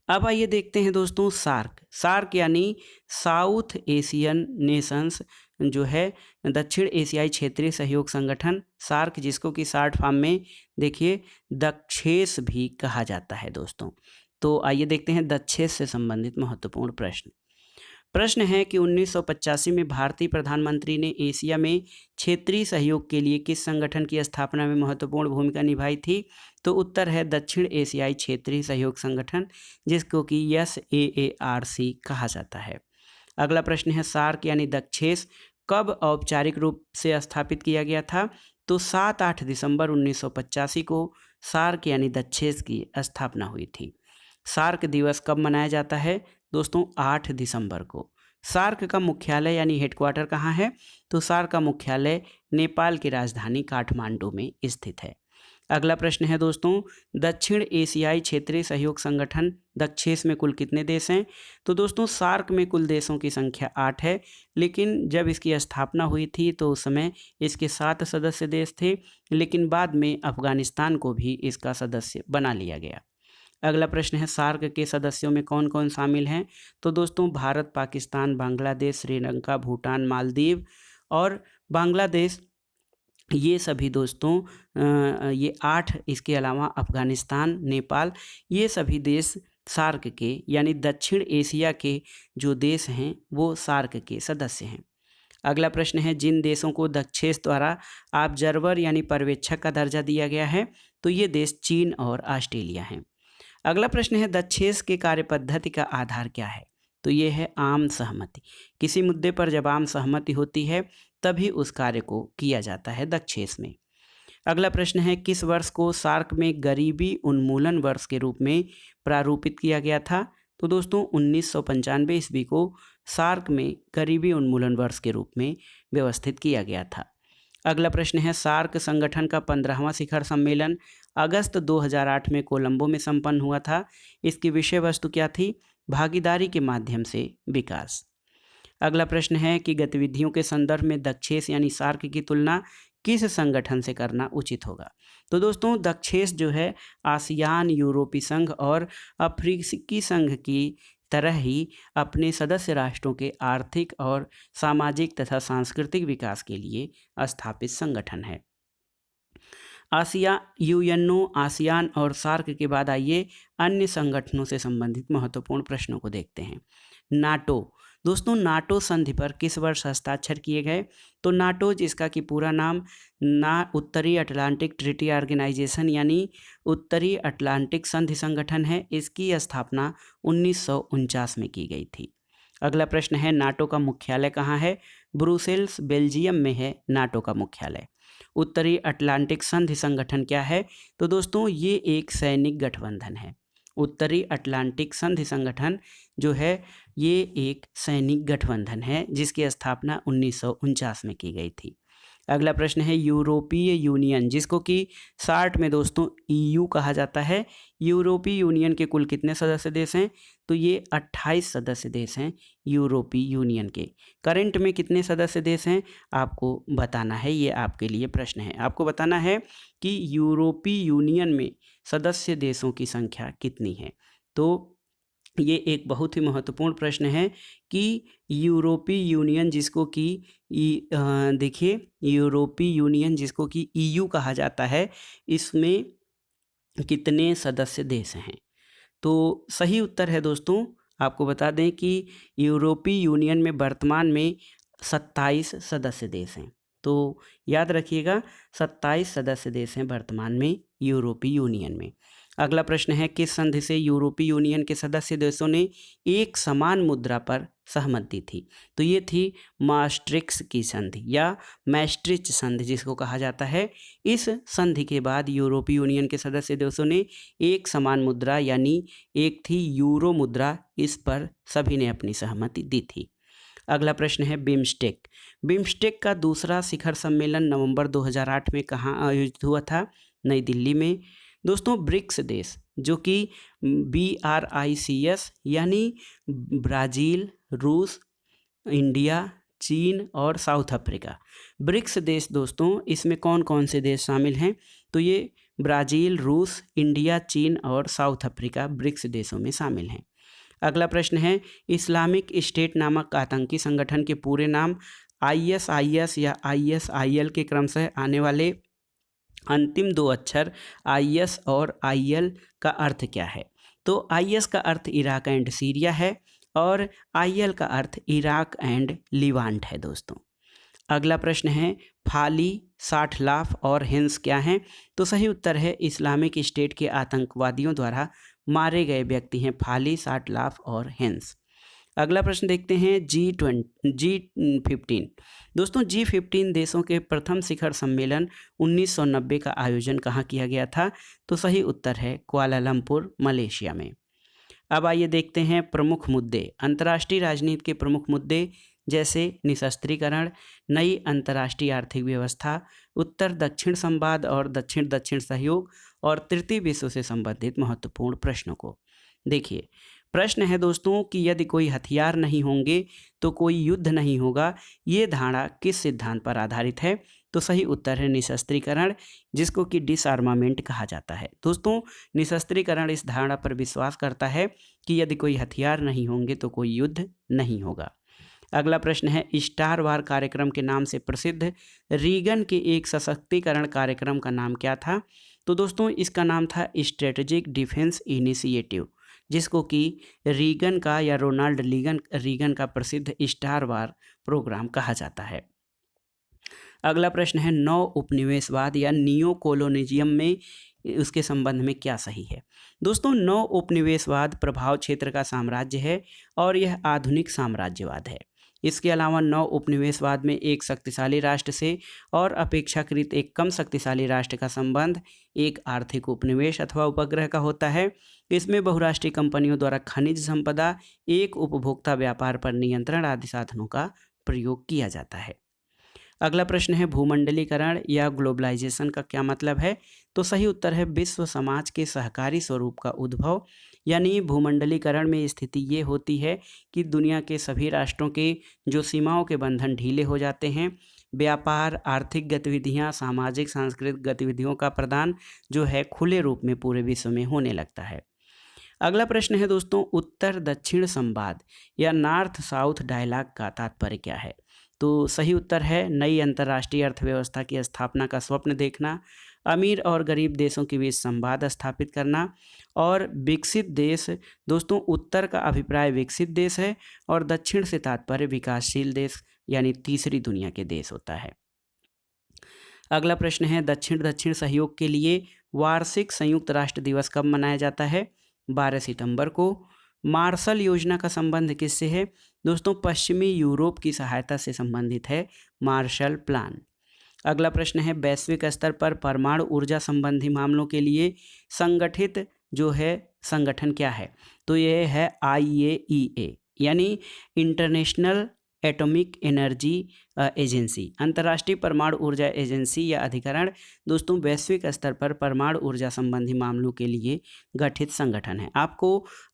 अब आइए देखते हैं दोस्तों सार्क यानी साउथ एशियन नेशंस जो है दक्षिण एशियाई क्षेत्रीय सहयोग संगठन, सार्क जिसको कि शार्ट फॉर्म में देखिए दक्षेस भी कहा जाता है दोस्तों। तो आइए देखते हैं दक्षेस से संबंधित महत्वपूर्ण प्रश्न है कि 1985 में भारतीय प्रधानमंत्री ने एशिया में क्षेत्रीय सहयोग के लिए किस संगठन की स्थापना में महत्वपूर्ण भूमिका निभाई थी? तो उत्तर है दक्षिण एशियाई क्षेत्रीय सहयोग संगठन, जिसको कि SAARC कहा जाता है। अगला प्रश्न है, सार्क यानी दक्षेस कब औपचारिक रूप से स्थापित किया गया था? तो 7-8 दिसंबर 1985 को सार्क यानी दक्षेस की स्थापना हुई थी। सार्क दिवस कब मनाया जाता है? दोस्तों 8 दिसंबर को। सार्क का मुख्यालय यानी हेडक्वार्टर कहाँ है? तो सार्क का मुख्यालय नेपाल की राजधानी काठमांडू में स्थित है। अगला प्रश्न है दोस्तों, दक्षिण एशियाई क्षेत्रीय सहयोग संगठन दक्षेस में कुल कितने देश हैं? तो दोस्तों सार्क में कुल देशों की संख्या 8 है, लेकिन जब इसकी स्थापना हुई थी तो उस समय इसके 7 सदस्य देश थे, लेकिन बाद में अफगानिस्तान को भी इसका सदस्य बना लिया गया। अगला प्रश्न है, सार्क के सदस्यों में कौन कौन शामिल हैं? तो दोस्तों भारत, पाकिस्तान, बांग्लादेश, श्रीलंका, भूटान, मालदीव और बांग्लादेश, ये सभी दोस्तों ये 8, इसके अलावा अफगानिस्तान, नेपाल, ये सभी देश सार्क के यानी दक्षिण एशिया के जो देश हैं वो सार्क के सदस्य हैं। अगला प्रश्न है, जिन देशों को दक्षेस द्वारा ऑब्जर्वर यानी पर्यवेक्षक का दर्जा दिया गया है, तो ये देश चीन और ऑस्ट्रेलिया हैं। अगला प्रश्न है, दक्षेस के कार्य पद्धति का आधार क्या है? तो ये है आम सहमति। किसी मुद्दे पर जब आम सहमति होती है तभी उस कार्य को किया जाता है दक्षेस में। अगला प्रश्न है, किस वर्ष को सार्क में गरीबी उन्मूलन वर्ष के रूप में प्रारूपित किया गया था? तो दोस्तों 1995 ईस्वी को सार्क में गरीबी उन्मूलन वर्ष के रूप में व्यवस्थित किया गया था। अगला प्रश्न है, सार्क संगठन का 15वां शिखर सम्मेलन अगस्त 2008 में कोलंबो में संपन्न हुआ था। इसकी विषय वस्तु क्या थी? भागीदारी के माध्यम से विकास। अगला प्रश्न है कि गतिविधियों के संदर्भ में दक्षेस यानी सार्क की तुलना किस संगठन से करना उचित होगा? तो दोस्तों दक्षेस जो है आसियान, यूरोपीय संघ और अफ्रीकी संघ की तरह ही अपने सदस्य राष्ट्रों के आर्थिक और सामाजिक तथा सांस्कृतिक विकास के लिए स्थापित संगठन है। आसिया यूएनओ, आसियान और सार्क के बाद आइए अन्य संगठनों से संबंधित महत्वपूर्ण प्रश्नों को देखते हैं। नाटो, दोस्तों नाटो संधि पर किस वर्ष हस्ताक्षर किए गए? तो नाटो, जिसका कि पूरा नाम उत्तरी अटलांटिक ट्रीटी ऑर्गेनाइजेशन यानी उत्तरी अटलांटिक संधि संगठन है, इसकी स्थापना 1949 में की गई थी। अगला प्रश्न है, नाटो का मुख्यालय कहाँ है? ब्रुसेल्स, बेल्जियम में है नाटो का मुख्यालय। उत्तरी अटलांटिक संधि संगठन क्या है? तो दोस्तों ये एक सैनिक गठबंधन है। उत्तरी अटलांटिक संधि संगठन जो है ये एक सैनिक गठबंधन है जिसकी स्थापना 1949 में की गई थी। अगला प्रश्न है, यूरोपीय यूनियन, जिसको कि शार्ट में दोस्तों ईयू कहा जाता है, यूरोपीय यूनियन के कुल कितने सदस्य देश हैं? तो ये 28 सदस्य देश हैं यूरोपीय यूनियन के। करंट में कितने सदस्य देश हैं आपको बताना है, ये आपके लिए प्रश्न है। आपको बताना है कि यूरोपीय यूनियन में सदस्य देशों की संख्या कितनी है। तो ये एक बहुत ही महत्वपूर्ण प्रश्न है कि यूरोपीय यूनियन जिसको कि देखिए यूरोपीय यूनियन जिसको कि ईयू कहा जाता है, इसमें कितने सदस्य देश हैं? तो सही उत्तर है दोस्तों, आपको बता दें कि यूरोपीय यूनियन में वर्तमान में 27 सदस्य देश हैं। तो याद रखिएगा 27 सदस्य देश हैं वर्तमान में यूरोपीय यूनियन में। अगला प्रश्न है, किस संधि से यूरोपीय यूनियन के सदस्य देशों ने एक समान मुद्रा पर सहमति थी? तो ये थी maastricht की संधि या मैस्ट्रिच संधि जिसको कहा जाता है। इस संधि के बाद यूरोपीय यूनियन के सदस्य देशों ने एक समान मुद्रा यानी एक थी यूरो मुद्रा, इस पर सभी ने अपनी सहमति दी थी। अगला प्रश्न है, बिम्स्टेक। बिम्स्टेक का दूसरा शिखर सम्मेलन नवंबर 2008 में कहाँ आयोजित हुआ था? नई दिल्ली में। दोस्तों ब्रिक्स देश जो कि BRICS यानी ब्राज़ील, रूस, इंडिया, चीन और साउथ अफ्रीका, ब्रिक्स देश दोस्तों इसमें कौन कौन से देश शामिल हैं? तो ये ब्राज़ील, रूस, इंडिया, चीन और साउथ अफ्रीका ब्रिक्स देशों में शामिल हैं। अगला प्रश्न है, इस्लामिक स्टेट नामक आतंकी संगठन के पूरे नाम ISIS या ISIL के क्रमशः आने वाले अंतिम दो अक्षर IS और IL का अर्थ क्या है? तो IS का अर्थ इराक एंड सीरिया है और IL का अर्थ इराक एंड लिवांट है दोस्तों। अगला प्रश्न है, फाली, साठलाफ और हिंस क्या हैं? तो सही उत्तर है इस्लामिक स्टेट के आतंकवादियों द्वारा मारे गए व्यक्ति हैं फाली, साठलाफ और हिंस। अगला प्रश्न देखते हैं, G15। दोस्तों G15 देशों के प्रथम शिखर सम्मेलन 1990 का आयोजन कहाँ किया गया था? तो सही उत्तर है कुआलालंपुर, मलेशिया में। अब आइए देखते हैं प्रमुख मुद्दे। अंतर्राष्ट्रीय राजनीति के प्रमुख मुद्दे जैसे निशस्त्रीकरण, नई अंतर्राष्ट्रीय आर्थिक व्यवस्था, उत्तर दक्षिण संवाद और दक्षिण दक्षिण सहयोग और तृतीय विश्व से संबंधित महत्वपूर्ण प्रश्नों को देखिए। प्रश्न है दोस्तों कि यदि कोई हथियार नहीं होंगे तो कोई युद्ध नहीं होगा, ये धारणा किस सिद्धांत पर आधारित है? तो सही उत्तर है निशस्त्रीकरण, जिसको कि डिसआर्मामेंट कहा जाता है। दोस्तों निशस्त्रीकरण इस धारणा पर विश्वास करता है कि यदि कोई हथियार नहीं होंगे तो कोई युद्ध नहीं होगा। अगला प्रश्न है, स्टार वार कार्यक्रम के नाम से प्रसिद्ध रीगन के एक सशक्तिकरण कार्यक्रम का नाम क्या था? तो दोस्तों इसका नाम था स्ट्रेटेजिक डिफेंस इनिशिएटिव, जिसको कि रीगन का या रोनाल्ड रीगन का प्रसिद्ध स्टार वार प्रोग्राम कहा जाता है। अगला प्रश्न है, नौ उपनिवेशवाद या नियो कोलोनिज्म में उसके संबंध में क्या सही है? दोस्तों नौ उपनिवेशवाद प्रभाव क्षेत्र का साम्राज्य है और यह आधुनिक साम्राज्यवाद है। इसके अलावा नौ उपनिवेशवाद में एक शक्तिशाली राष्ट्र से और अपेक्षाकृत एक कम शक्तिशाली राष्ट्र का संबंध एक आर्थिक उपनिवेश अथवा उपग्रह का होता है। इसमें बहुराष्ट्रीय कंपनियों द्वारा खनिज संपदा, एक उपभोक्ता व्यापार पर नियंत्रण आदि साधनों का प्रयोग किया जाता है। अगला प्रश्न है, भूमंडलीकरण या ग्लोबलाइजेशन का क्या मतलब है? तो सही उत्तर है विश्व समाज के सहकारी स्वरूप का उद्भव, यानी भूमंडलीकरण में स्थिति ये होती है कि दुनिया के सभी राष्ट्रों के जो सीमाओं के बंधन ढीले हो जाते हैं, व्यापार, आर्थिक गतिविधियां, सामाजिक सांस्कृतिक गतिविधियों का प्रदान जो है खुले रूप में पूरे विश्व में होने लगता है। अगला प्रश्न है दोस्तों, उत्तर दक्षिण संवाद या नॉर्थ साउथ डायलॉग का तात्पर्य क्या है? तो सही उत्तर है नई अंतर्राष्ट्रीय अर्थव्यवस्था की स्थापना का स्वप्न देखना, अमीर और गरीब देशों के बीच संवाद स्थापित करना। और विकसित देश दोस्तों, उत्तर का अभिप्राय विकसित देश है और दक्षिण से तात्पर्य विकासशील देश यानी तीसरी दुनिया के देश होता है। अगला प्रश्न है, दक्षिण दक्षिण सहयोग के लिए वार्षिक संयुक्त राष्ट्र दिवस कब मनाया जाता है? 12 सितंबर को। मार्शल योजना का संबंध किससे है? दोस्तों, पश्चिमी यूरोप की सहायता से संबंधित है मार्शल प्लान। अगला प्रश्न है, वैश्विक स्तर पर परमाणु ऊर्जा संबंधी मामलों के लिए संगठित जो है संगठन क्या है? तो यह है IAEA यानी इंटरनेशनल एटॉमिक एनर्जी एजेंसी, अंतर्राष्ट्रीय परमाणु ऊर्जा एजेंसी या अधिकरण दोस्तों वैश्विक स्तर पर परमाणु ऊर्जा संबंधी मामलों के लिए गठित संगठन है। आपको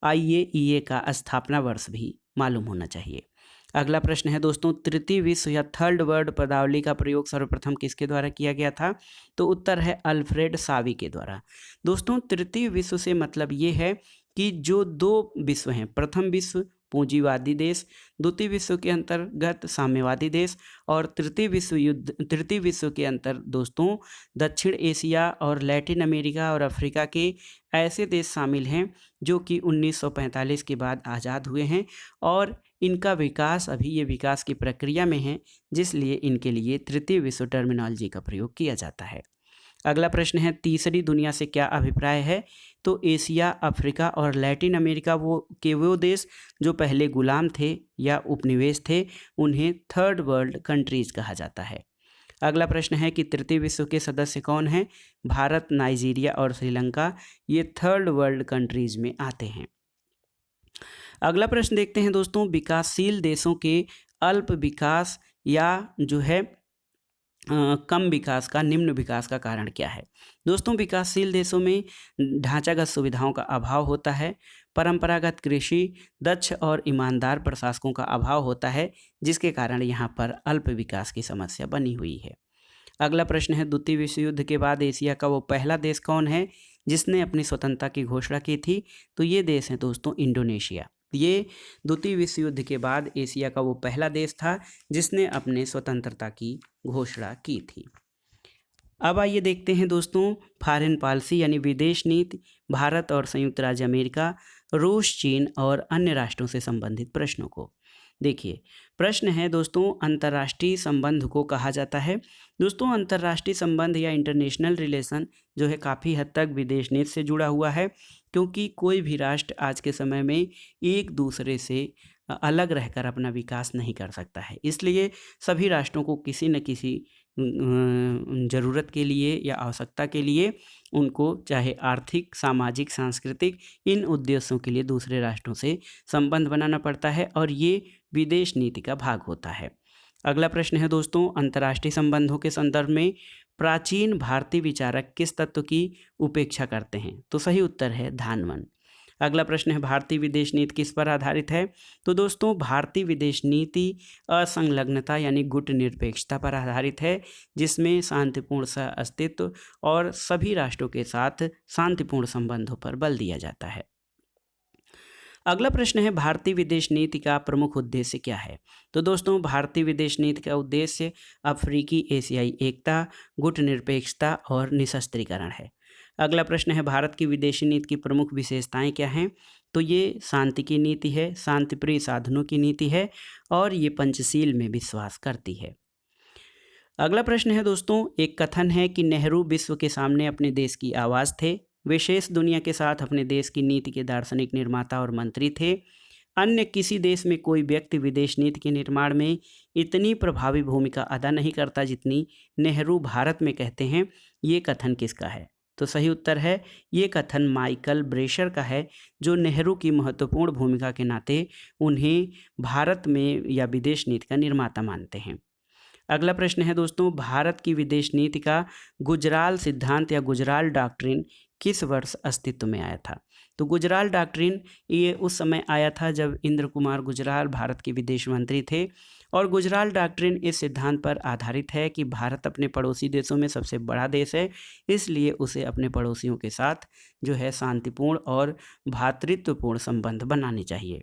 IAEA का स्थापना वर्ष भी मालूम होना चाहिए। अगला प्रश्न है दोस्तों, तृतीय विश्व या थर्ड वर्ल्ड पदावली का प्रयोग सर्वप्रथम किसके द्वारा किया गया था? तो उत्तर है अल्फ्रेड सावी के द्वारा। दोस्तों, तृतीय विश्व से मतलब ये है कि जो दो विश्व हैं, प्रथम विश्व पूंजीवादी देश, द्वितीय विश्व के अंतर्गत साम्यवादी देश और तृतीय विश्व के अंतर दोस्तों दक्षिण एशिया और लैटिन अमेरिका और अफ्रीका के ऐसे देश शामिल हैं जो कि 1945 के बाद आज़ाद हुए हैं और इनका विकास अभी ये विकास की प्रक्रिया में है, जिसलिए इनके लिए तृतीय विश्व टर्मिनोलॉजी का प्रयोग किया जाता है। अगला प्रश्न है, तीसरी दुनिया से क्या अभिप्राय है? तो एशिया, अफ्रीका और लैटिन अमेरिका वो देश जो पहले गुलाम थे या उपनिवेश थे, उन्हें थर्ड वर्ल्ड कंट्रीज कहा जाता है। अगला प्रश्न है कि तृतीय विश्व के सदस्य कौन हैं? भारत, नाइजीरिया और श्रीलंका ये थर्ड वर्ल्ड कंट्रीज में आते हैं। अगला प्रश्न देखते हैं दोस्तों, विकासशील देशों के अल्प विकास या जो है कम विकास का, निम्न विकास का कारण क्या है? दोस्तों, विकासशील देशों में ढांचागत सुविधाओं का अभाव होता है, परंपरागत कृषि, दक्ष और ईमानदार प्रशासकों का अभाव होता है, जिसके कारण यहाँ पर अल्प विकास की समस्या बनी हुई है। अगला प्रश्न है, द्वितीय विश्व युद्ध के बाद एशिया का वो पहला देश कौन है जिसने अपनी स्वतंत्रता की घोषणा की थी? तो ये देश है दोस्तों इंडोनेशिया। ये द्वितीय विश्व युद्ध के बाद एशिया का वो पहला देश था जिसने अपने स्वतंत्रता की घोषणा की थी। अब आइए देखते हैं दोस्तों फॉरेन पॉलिसी यानी विदेश नीति, भारत और संयुक्त राज्य अमेरिका, रूस, चीन और अन्य राष्ट्रों से संबंधित प्रश्नों को। देखिए, प्रश्न है दोस्तों, अंतर्राष्ट्रीय संबंध को कहा जाता है। दोस्तों, अंतर्राष्ट्रीय संबंध या इंटरनेशनल रिलेशन जो है काफ़ी हद तक विदेश नीति से जुड़ा हुआ है, क्योंकि कोई भी राष्ट्र आज के समय में एक दूसरे से अलग रहकर अपना विकास नहीं कर सकता है। इसलिए सभी राष्ट्रों को किसी न किसी ज़रूरत के लिए या आवश्यकता के लिए उनको चाहे आर्थिक, सामाजिक, सांस्कृतिक इन उद्देश्यों के लिए दूसरे राष्ट्रों से संबंध बनाना पड़ता है और ये विदेश नीति का भाग होता है। अगला प्रश्न है दोस्तों, अंतर्राष्ट्रीय संबंधों के संदर्भ में प्राचीन भारतीय विचारक किस तत्व की उपेक्षा करते हैं? तो सही उत्तर है धानवन। अगला प्रश्न है, भारतीय विदेश नीति किस पर आधारित है? तो दोस्तों, भारतीय विदेश नीति असंलग्नता यानी गुट निरपेक्षता पर आधारित है, जिसमें शांतिपूर्ण सह अस्तित्व और सभी राष्ट्रों के साथ शांतिपूर्ण संबंधों पर बल दिया जाता है। अगला प्रश्न है, भारतीय विदेश नीति का प्रमुख उद्देश्य क्या है? तो दोस्तों, भारतीय विदेश नीति का उद्देश्य अफ्रीकी एशियाई एकता, गुट निरपेक्षता और निशस्त्रीकरण है। अगला प्रश्न है, भारत की विदेशी नीति की प्रमुख विशेषताएं क्या हैं? तो ये शांति की नीति है, शांतिप्रिय साधनों की नीति है और ये पंचशील में विश्वास करती है। अगला प्रश्न है दोस्तों, एक कथन है कि नेहरू विश्व के सामने अपने देश की आवाज़ थे, विशेष दुनिया के साथ अपने देश की नीति के दार्शनिक निर्माता और मंत्री थे। अन्य किसी देश में कोई व्यक्ति विदेश नीति के निर्माण में इतनी प्रभावी भूमिका अदा नहीं करता जितनी नेहरू भारत में कहते हैं। ये कथन किसका है? तो सही उत्तर है, ये कथन माइकल ब्रेशर का है, जो नेहरू की महत्वपूर्ण भूमिका के नाते उन्हें भारत में या विदेश नीति का निर्माता मानते हैं। अगला प्रश्न है दोस्तों, भारत की विदेश नीति का गुजराल सिद्धांत या गुजराल डॉक्ट्रिन किस वर्ष अस्तित्व में आया था? तो गुजराल डॉक्ट्रिन ये उस समय आया था जब इंद्र कुमार गुजराल भारत के विदेश मंत्री थे और गुजराल डॉक्ट्रिन इस सिद्धांत पर आधारित है कि भारत अपने पड़ोसी देशों में सबसे बड़ा देश है, इसलिए उसे अपने पड़ोसियों के साथ जो है शांतिपूर्ण और भ्रातृत्वपूर्ण संबंध बनाने चाहिए।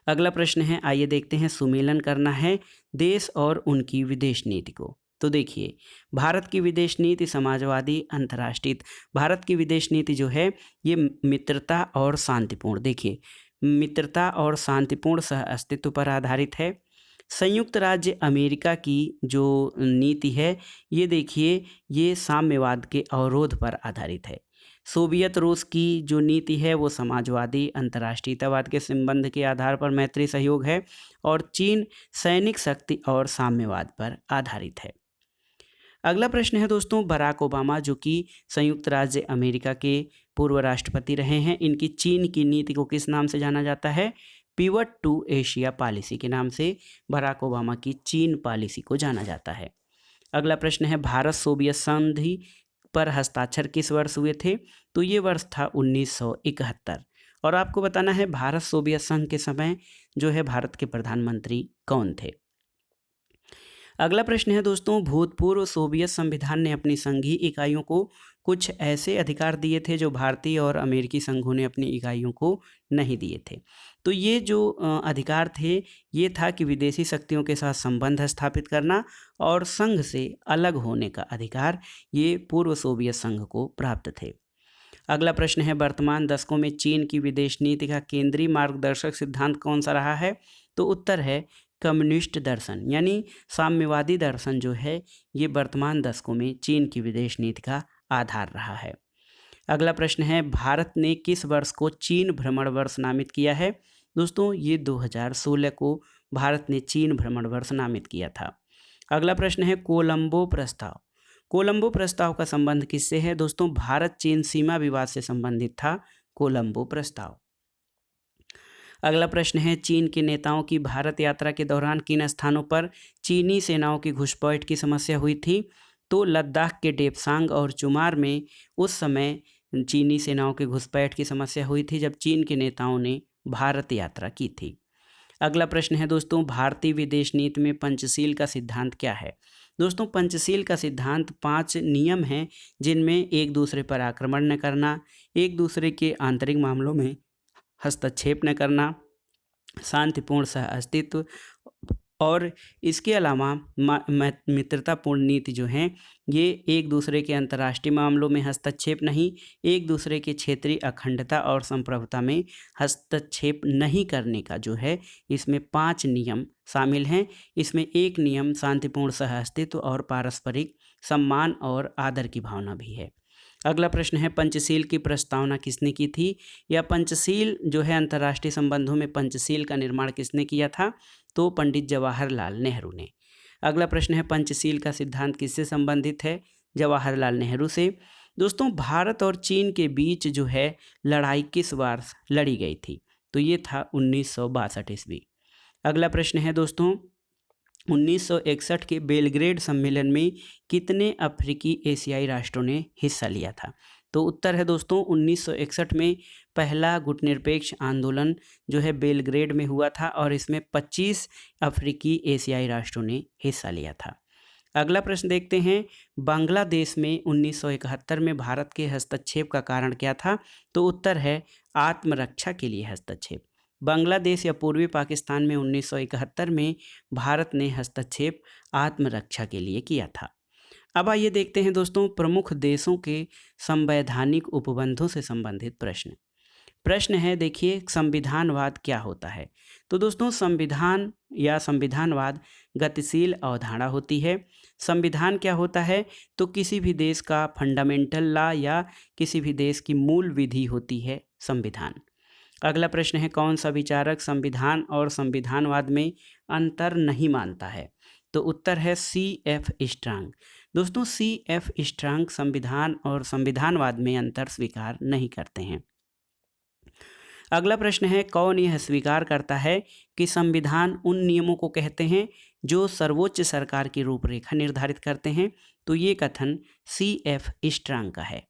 अगला प्रश्न है, आइए देखते हैं, सुमेलन करना है देश और उनकी विदेश नीति को। तो देखिए, भारत की विदेश नीति समाजवादी अंतर्राष्ट्रीय। भारत की विदेश नीति जो है ये मित्रता और शांतिपूर्ण, देखिए मित्रता और शांतिपूर्ण सह अस्तित्व पर आधारित है। संयुक्त राज्य अमेरिका की जो नीति है ये देखिए ये साम्यवाद के अवरोध पर आधारित है। सोवियत रूस की जो नीति है वो समाजवादी अंतर्राष्ट्रीयतावाद के संबंध के आधार पर मैत्री सहयोग है। और चीन सैनिक शक्ति और साम्यवाद पर आधारित है। अगला प्रश्न है दोस्तों, बराक ओबामा जो कि संयुक्त राज्य अमेरिका के पूर्व राष्ट्रपति रहे हैं, इनकी चीन की नीति को किस नाम से जाना जाता है? पिवट टू एशिया पॉलिसी के नाम से बराक ओबामा की चीन पॉलिसी को जाना जाता है। अगला प्रश्न है, भारत सोवियत संधि पर हस्ताक्षर किस वर्ष हुए थे? तो ये वर्ष था 1971। और आपको बताना है भारत सोवियत संघ के समय जो है भारत के प्रधानमंत्री कौन थे? अगला प्रश्न है दोस्तों, भूतपूर्व सोवियत संविधान ने अपनी संघीय इकाइयों को कुछ ऐसे अधिकार दिए थे जो भारतीय और अमेरिकी संघों ने अपनी इकाइयों को नहीं दिए थे। तो ये जो अधिकार थे ये था कि विदेशी शक्तियों के साथ संबंध स्थापित करना और संघ से अलग होने का अधिकार ये पूर्व सोवियत संघ को प्राप्त थे। अगला प्रश्न है, वर्तमान दशकों में चीन की विदेश नीति का केंद्रीय मार्गदर्शक सिद्धांत कौन सा रहा है? तो उत्तर है कम्युनिस्ट दर्शन, यानी साम्यवादी दर्शन जो है ये वर्तमान दशकों में चीन की विदेश नीति का आधार रहा है। अगला प्रश्न है, भारत ने किस वर्ष को चीन भ्रमण वर्ष नामित किया है? दोस्तों ये 2016 को भारत ने चीन भ्रमण वर्ष नामित किया था। अगला प्रश्न है, कोलंबो प्रस्ताव। कोलंबो प्रस्ताव का संबंध किससे है? दोस्तों भारत चीन सीमा विवाद से संबंधित था कोलंबो प्रस्ताव। अगला प्रश्न है, चीन के नेताओं की भारत यात्रा के दौरान किन स्थानों पर चीनी सेनाओं की घुसपैठ की समस्या हुई थी? तो लद्दाख के डेप्सांग और चुमार में उस समय चीनी सेनाओं की घुसपैठ की समस्या हुई थी जब चीन के नेताओं ने भारत यात्रा की थी। अगला प्रश्न है दोस्तों, भारतीय विदेश नीति में पंचशील का सिद्धांत क्या है? दोस्तों पंचशील का सिद्धांत 5 नियम हैं जिनमें एक दूसरे पर आक्रमण न करना, एक दूसरे के आंतरिक मामलों में हस्तक्षेप न करना, शांतिपूर्ण सह अस्तित्व और इसके अलावा मित्रतापूर्ण नीति जो हैं ये एक दूसरे के अंतर्राष्ट्रीय मामलों में हस्तक्षेप नहीं, एक दूसरे के क्षेत्रीय अखंडता और संप्रभुता में हस्तक्षेप नहीं करने का जो है इसमें 5 नियम शामिल हैं। इसमें एक नियम शांतिपूर्ण सह अस्तित्व और पारस्परिक सम्मान और आदर की भावना भी है। अगला प्रश्न है, पंचशील की प्रस्तावना किसने की थी? या पंचशील जो है अंतर्राष्ट्रीय संबंधों में पंचशील का निर्माण किसने किया था? तो पंडित जवाहरलाल नेहरू ने। अगला प्रश्न है, पंचशील का सिद्धांत किससे संबंधित है? जवाहरलाल नेहरू से। दोस्तों भारत और चीन के बीच जो है लड़ाई किस वर्ष लड़ी गई थी? तो ये था 1962 ईस्वी। अगला प्रश्न है दोस्तों, 1961 के बेलग्रेड सम्मेलन में कितने अफ्रीकी एशियाई राष्ट्रों ने हिस्सा लिया था? तो उत्तर है दोस्तों 1961 में पहला गुटनिरपेक्ष आंदोलन जो है बेलग्रेड में हुआ था और इसमें 25 अफ्रीकी एशियाई राष्ट्रों ने हिस्सा लिया था। अगला प्रश्न देखते हैं, बांग्लादेश में 1971 में भारत के हस्तक्षेप का कारण क्या था? तो उत्तर है आत्मरक्षा के लिए हस्तक्षेप। बांग्लादेश या पूर्वी पाकिस्तान में 1971 में भारत ने हस्तक्षेप आत्मरक्षा के लिए किया था। अब आइए देखते हैं दोस्तों प्रमुख देशों के संवैधानिक उपबंधों से संबंधित प्रश्न है, देखिए संविधानवाद क्या होता है? तो दोस्तों संविधान या संविधानवाद गतिशील अवधारणा होती है। संविधान क्या होता है? तो किसी भी देश का फंडामेंटल लॉ या किसी भी देश की मूल विधि होती है संविधान। अगला प्रश्न है, कौन सा विचारक संविधान और संविधानवाद में अंतर नहीं मानता है? तो उत्तर है C.F. स्ट्रांग। दोस्तों C.F. स्ट्रांग संविधान और संविधानवाद में अंतर स्वीकार नहीं करते हैं। अगला प्रश्न है, कौन यह स्वीकार करता है कि संविधान उन नियमों को कहते हैं जो सर्वोच्च सरकार की रूपरेखा निर्धारित करते हैं? तो ये कथन C.F. स्ट्रांग का है।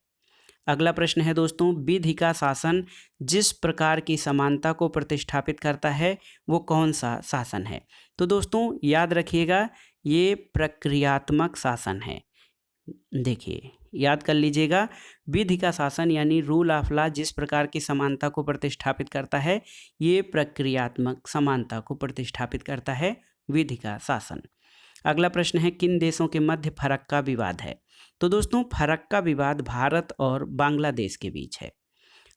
अगला प्रश्न है दोस्तों, विधि का शासन जिस प्रकार की समानता को प्रतिष्ठापित करता है वो कौन सा शासन है? तो दोस्तों याद रखिएगा ये प्रक्रियात्मक शासन है। देखिए याद कर लीजिएगा, विधि का शासन यानी रूल ऑफ लॉ जिस प्रकार की समानता को प्रतिष्ठापित करता है ये प्रक्रियात्मक समानता को प्रतिष्ठापित करता है विधि का शासन। अगला प्रश्न है किन देशों के मध्य फरक्का विवाद है? तो दोस्तों फरक्का विवाद भारत और बांग्लादेश के बीच है।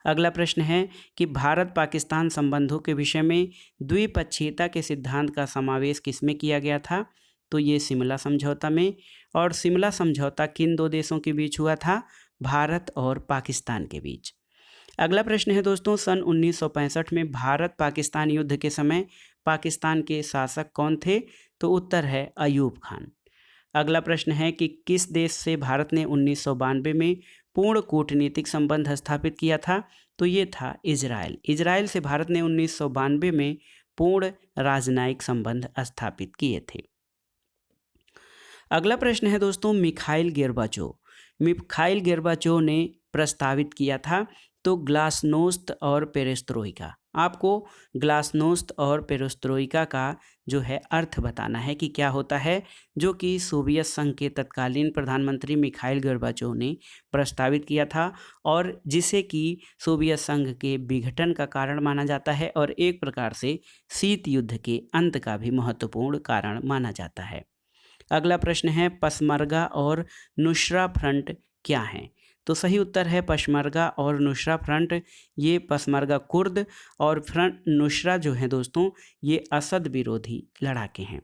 अगला प्रश्न है कि भारत पाकिस्तान संबंधों के विषय में द्विपक्षीयता के सिद्धांत का समावेश किसमें किया गया था? तो ये शिमला समझौता में। और शिमला समझौता किन दो देशों के बीच हुआ था? भारत और पाकिस्तान के बीच। अगला प्रश्न है दोस्तों सन 1965 में भारत पाकिस्तान युद्ध के समय पाकिस्तान के शासक कौन थे? तो उत्तर है अयूब खान। अगला प्रश्न है कि किस देश से भारत ने 1992 में पूर्ण कूटनीतिक संबंध स्थापित किया था? तो ये था इजराइल। इजराइल से भारत ने 1992 में पूर्ण राजनयिक संबंध स्थापित किए थे। अगला प्रश्न है दोस्तों मिखाइल गोर्बाचोव ने प्रस्तावित किया था तो ग्लासनोस्त और पेरेस्त्रोइका। आपको ग्लासनोस्त और पेरेस्त्रोइका का जो है अर्थ बताना है कि क्या होता है, जो कि सोवियत संघ के तत्कालीन प्रधानमंत्री मिखाइल गोर्बाचोव ने प्रस्तावित किया था और जिसे कि सोवियत संघ के विघटन का कारण माना जाता है और एक प्रकार से शीत युद्ध के अंत का भी महत्वपूर्ण कारण माना जाता है। अगला प्रश्न है पशमर्गा और नुसरा फ्रंट क्या हैं? तो सही उत्तर है पशमर्गा और नुसरा फ्रंट। ये पशमर्गा कुर्द और फ्रंट नुसरा जो है दोस्तों ये असद विरोधी लड़ाके हैं।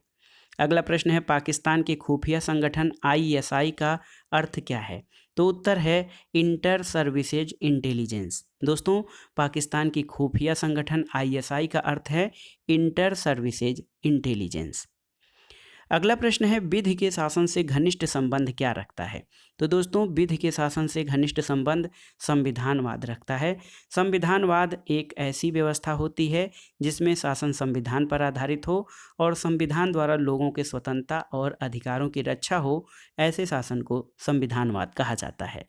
अगला प्रश्न है पाकिस्तान के खुफिया संगठन ISI का अर्थ क्या है? तो उत्तर है इंटर सर्विसेज इंटेलिजेंस। दोस्तों पाकिस्तान की खुफिया संगठन ISI का अर्थ है इंटर सर्विसेज इंटेलिजेंस। अगला प्रश्न है विधि के शासन से घनिष्ठ संबंध क्या रखता है? तो दोस्तों विधि के शासन से घनिष्ठ संबंध संविधानवाद रखता है। संविधानवाद एक ऐसी व्यवस्था होती है जिसमें शासन संविधान पर आधारित हो और संविधान द्वारा लोगों के स्वतंत्रता और अधिकारों की रक्षा हो, ऐसे शासन को संविधानवाद कहा जाता है।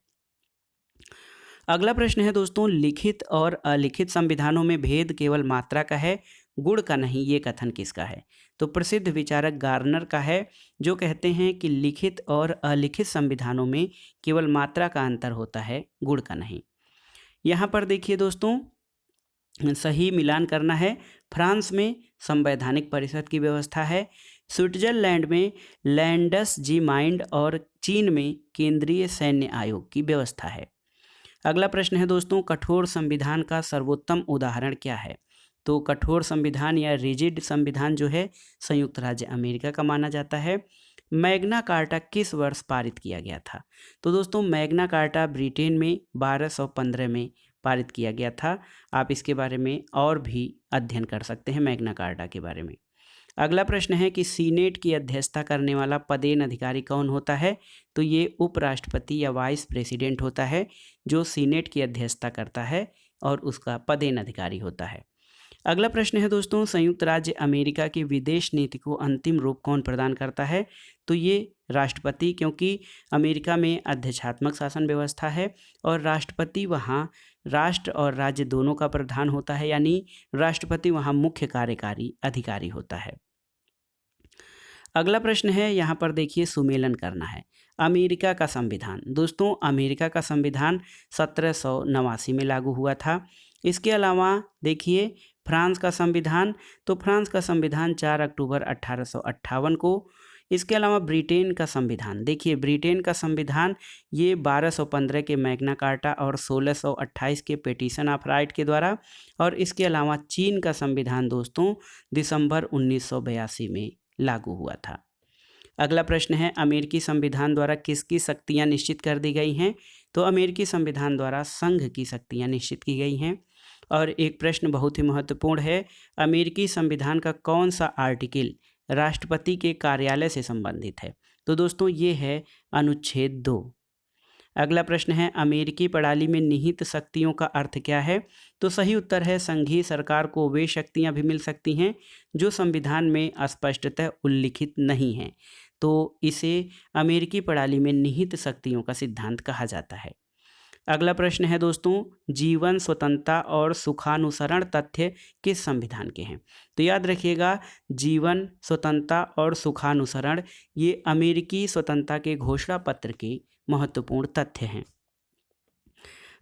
अगला प्रश्न है दोस्तों लिखित और अलिखित संविधानों में भेद केवल मात्रा का है, गुण का नहीं, ये कथन किसका है? तो प्रसिद्ध विचारक गार्नर का है, जो कहते हैं कि लिखित और अलिखित संविधानों में केवल मात्रा का अंतर होता है, गुण का नहीं। यहाँ पर देखिए दोस्तों सही मिलान करना है। फ्रांस में संवैधानिक परिषद की व्यवस्था है, स्विट्जरलैंड में लैंडस जी माइंड और चीन में केंद्रीय सैन्य आयोग की व्यवस्था है। अगला प्रश्न है दोस्तों कठोर संविधान का सर्वोत्तम उदाहरण क्या है? तो कठोर संविधान या रिजिड संविधान जो है संयुक्त राज्य अमेरिका का माना जाता है। मैग्ना कार्टा किस वर्ष पारित किया गया था? तो दोस्तों मैग्ना कार्टा ब्रिटेन में 1215 में पारित किया गया था। आप इसके बारे में और भी अध्ययन कर सकते हैं मैग्ना कार्टा के बारे में। अगला प्रश्न है कि सीनेट की अध्यक्षता करने वाला पदेन अधिकारी कौन होता है? तो ये उपराष्ट्रपति या वाइस प्रेसिडेंट होता है जो सीनेट की अध्यक्षता करता है और उसका पदेन अधिकारी होता है। अगला प्रश्न है दोस्तों संयुक्त राज्य अमेरिका की विदेश नीति को अंतिम रूप कौन प्रदान करता है? तो ये राष्ट्रपति, क्योंकि अमेरिका में अध्यक्षात्मक शासन व्यवस्था है और राष्ट्रपति वहाँ राष्ट्र और राज्य दोनों का प्रधान होता है, यानी राष्ट्रपति वहाँ मुख्य कार्यकारी अधिकारी होता है। अगला प्रश्न है यहाँ पर देखिए सुमेलन करना है। अमेरिका का संविधान, दोस्तों अमेरिका का संविधान 1789 में लागू हुआ था। इसके अलावा देखिए फ्रांस का संविधान, तो फ्रांस का संविधान 4 अक्टूबर 1858 को। इसके अलावा ब्रिटेन का संविधान, देखिए ब्रिटेन का संविधान ये 1215 के मैग्ना कार्टा और 1628 के पिटीशन ऑफ राइट के द्वारा, और इसके अलावा चीन का संविधान दोस्तों दिसंबर 1982 में लागू हुआ था। अगला प्रश्न है अमेरिकी संविधान द्वारा किसकी शक्तियां निश्चित कर दी गई हैं? तो अमेरिकी संविधान द्वारा संघ की शक्तियां निश्चित की गई हैं। और एक प्रश्न बहुत ही महत्वपूर्ण है, अमेरिकी संविधान का कौन सा आर्टिकल राष्ट्रपति के कार्यालय से संबंधित है? तो दोस्तों ये है अनुच्छेद 2। अगला प्रश्न है अमेरिकी प्रणाली में निहित शक्तियों का अर्थ क्या है? तो सही उत्तर है संघीय सरकार को वे शक्तियां भी मिल सकती हैं जो संविधान में स्पष्टतः उल्लिखित नहीं हैं, तो इसे अमेरिकी प्रणाली में निहित शक्तियों का सिद्धांत कहा जाता है। अगला प्रश्न है दोस्तों जीवन स्वतंत्रता और सुखानुसरण तथ्य किस संविधान के हैं? तो याद रखिएगा जीवन स्वतंत्रता और सुखानुसरण ये अमेरिकी स्वतंत्रता के घोषणा पत्र के महत्वपूर्ण तथ्य हैं।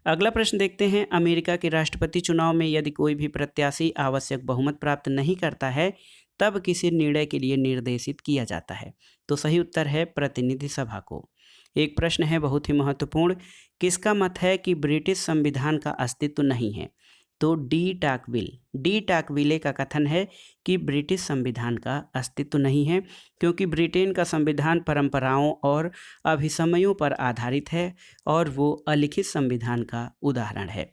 अगला प्रश्न देखते हैं अमेरिका के राष्ट्रपति चुनाव में यदि कोई भी प्रत्याशी आवश्यक बहुमत प्राप्त नहीं करता है तब किसी निर्णय के लिए निर्देशित किया जाता है? तो सही उत्तर है प्रतिनिधि सभा को। एक प्रश्न है बहुत ही महत्वपूर्ण, किसका मत है कि ब्रिटिश संविधान का अस्तित्व नहीं है? तो डी टाकविले का कथन है कि ब्रिटिश संविधान का अस्तित्व नहीं है, क्योंकि ब्रिटेन का संविधान परंपराओं और अभिसमयों पर आधारित है और वो अलिखित संविधान का उदाहरण है।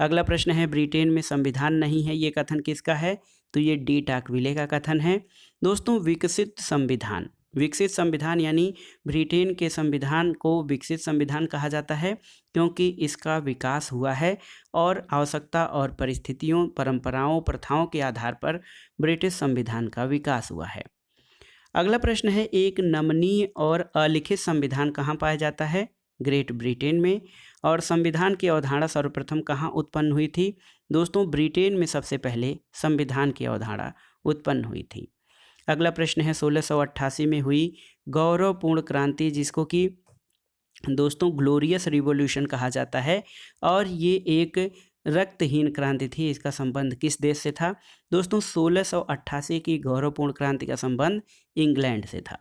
अगला प्रश्न है, ब्रिटेन में संविधान नहीं है, ये कथन किसका है? तो ये डी टाकविले का कथन है। दोस्तों, विकसित संविधान यानी ब्रिटेन के संविधान को विकसित संविधान कहा जाता है, क्योंकि इसका विकास हुआ है और आवश्यकता और परिस्थितियों, परंपराओं, प्रथाओं के आधार पर ब्रिटिश संविधान का विकास हुआ है। अगला प्रश्न है, एक नमनीय और अलिखित संविधान कहाँ पाया जाता है? ग्रेट ब्रिटेन में। और संविधान की अवधारणा सर्वप्रथम कहाँ उत्पन्न हुई थी? दोस्तों, ब्रिटेन में सबसे पहले संविधान की अवधारणा उत्पन्न हुई थी। अगला प्रश्न है, 1688 में हुई गौरवपूर्ण क्रांति, जिसको कि दोस्तों ग्लोरियस रिवॉल्यूशन कहा जाता है, और ये एक रक्तहीन क्रांति थी। इसका संबंध किस देश से था? दोस्तों, 1688 की गौरवपूर्ण क्रांति का संबंध इंग्लैंड से था।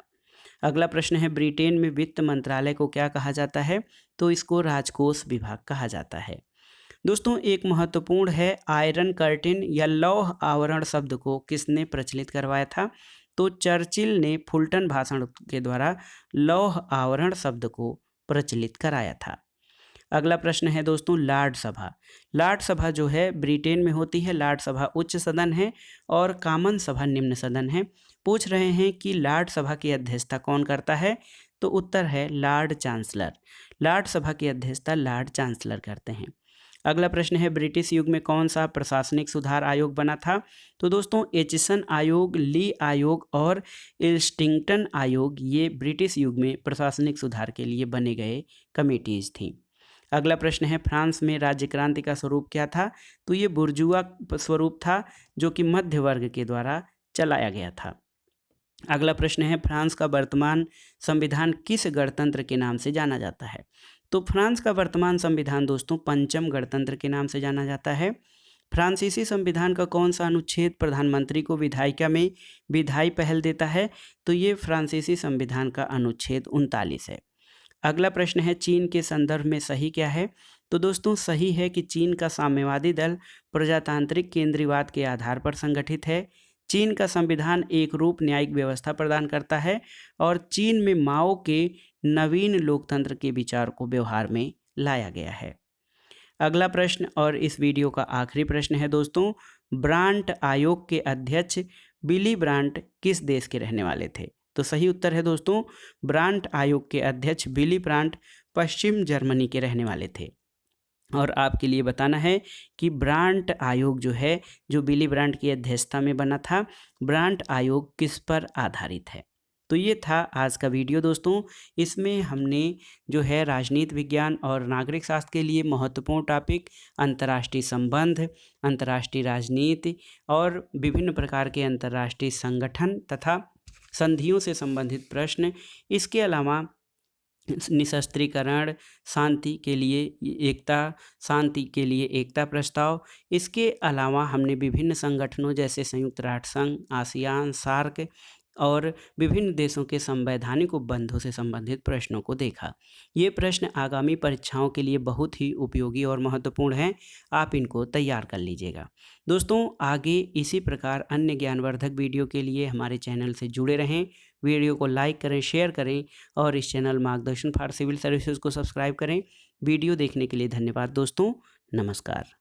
अगला प्रश्न है, ब्रिटेन में वित्त मंत्रालय को क्या कहा जाता है? तो इसको राजकोष विभाग कहा जाता है। दोस्तों, एक महत्वपूर्ण है, आयरन कर्टेन या लौह आवरण शब्द को किसने प्रचलित करवाया था? तो चर्चिल ने फुलटन भाषण के द्वारा लौह आवरण शब्द को प्रचलित कराया था। अगला प्रश्न है दोस्तों, लॉर्ड सभा। लॉर्ड सभा जो है ब्रिटेन में होती है। लॉर्ड सभा उच्च सदन है और कॉमन सभा निम्न सदन है। पूछ रहे हैं कि लॉर्ड सभा की अध्यक्षता कौन करता है? तो उत्तर है लॉर्ड चांसलर। लॉर्ड सभा की अध्यक्षता लॉर्ड चांसलर करते हैं। अगला प्रश्न है, ब्रिटिश युग में कौन सा प्रशासनिक सुधार आयोग बना था? तो दोस्तों, एचिसन आयोग, ली आयोग और इल्स्टिंगटन आयोग, ये ब्रिटिश युग में प्रशासनिक सुधार के लिए बने गए कमेटीज थीं। अगला प्रश्न है, फ्रांस में राज्य क्रांति का स्वरूप क्या था? तो ये बुर्जुआ स्वरूप था, जो कि मध्य वर्ग के द्वारा चलाया गया था। अगला प्रश्न है, फ्रांस का वर्तमान संविधान किस गणतंत्र के नाम से जाना जाता है? तो फ्रांस का वर्तमान संविधान दोस्तों पंचम गणतंत्र के नाम से जाना जाता है। फ्रांसीसी संविधान का कौन सा अनुच्छेद प्रधानमंत्री को विधायिका में विधायी पहल देता है? तो ये फ्रांसीसी संविधान का अनुच्छेद 39 है। अगला प्रश्न है, चीन के संदर्भ में सही क्या है? तो दोस्तों, सही है कि चीन का साम्यवादी दल प्रजातांत्रिक केंद्रीयवाद के आधार पर संगठित है। चीन का संविधान एक रूप न्यायिक व्यवस्था प्रदान करता है और चीन में माओ के नवीन लोकतंत्र के विचार को व्यवहार में लाया गया है। अगला प्रश्न और इस वीडियो का आखिरी प्रश्न है दोस्तों, ब्रांट आयोग के अध्यक्ष बिली ब्रांट किस देश के रहने वाले थे? तो सही उत्तर है दोस्तों, ब्रांट आयोग के अध्यक्ष बिली ब्रांट पश्चिम जर्मनी के रहने वाले थे। और आपके लिए बताना है कि ब्रांट आयोग जो है, जो बिली ब्रांट की अध्यक्षता में बना था, ब्रांट आयोग किस पर आधारित है? तो ये था आज का वीडियो दोस्तों। इसमें हमने जो है राजनीति विज्ञान और नागरिक शास्त्र के लिए महत्वपूर्ण टॉपिक, अंतर्राष्ट्रीय संबंध, अंतर्राष्ट्रीय राजनीति और विभिन्न प्रकार के अंतर्राष्ट्रीय संगठन तथा संधियों से संबंधित प्रश्न, इसके अलावा निशस्त्रीकरण, शांति के लिए एकता प्रस्ताव, इसके अलावा हमने विभिन्न संगठनों जैसे संयुक्त राष्ट्र संघ, आसियान, सार्क और विभिन्न देशों के संवैधानिक उपबंधों से संबंधित प्रश्नों को देखा। ये प्रश्न आगामी परीक्षाओं के लिए बहुत ही उपयोगी और महत्वपूर्ण हैं। आप इनको तैयार कर लीजिएगा। दोस्तों, आगे इसी प्रकार अन्य ज्ञानवर्धक वीडियो के लिए हमारे चैनल से जुड़े रहें। वीडियो को लाइक करें, शेयर करें और इस चैनल मार्गदर्शन फॉर सिविल सर्विसेज को सब्सक्राइब करें। वीडियो देखने के लिए धन्यवाद दोस्तों। नमस्कार।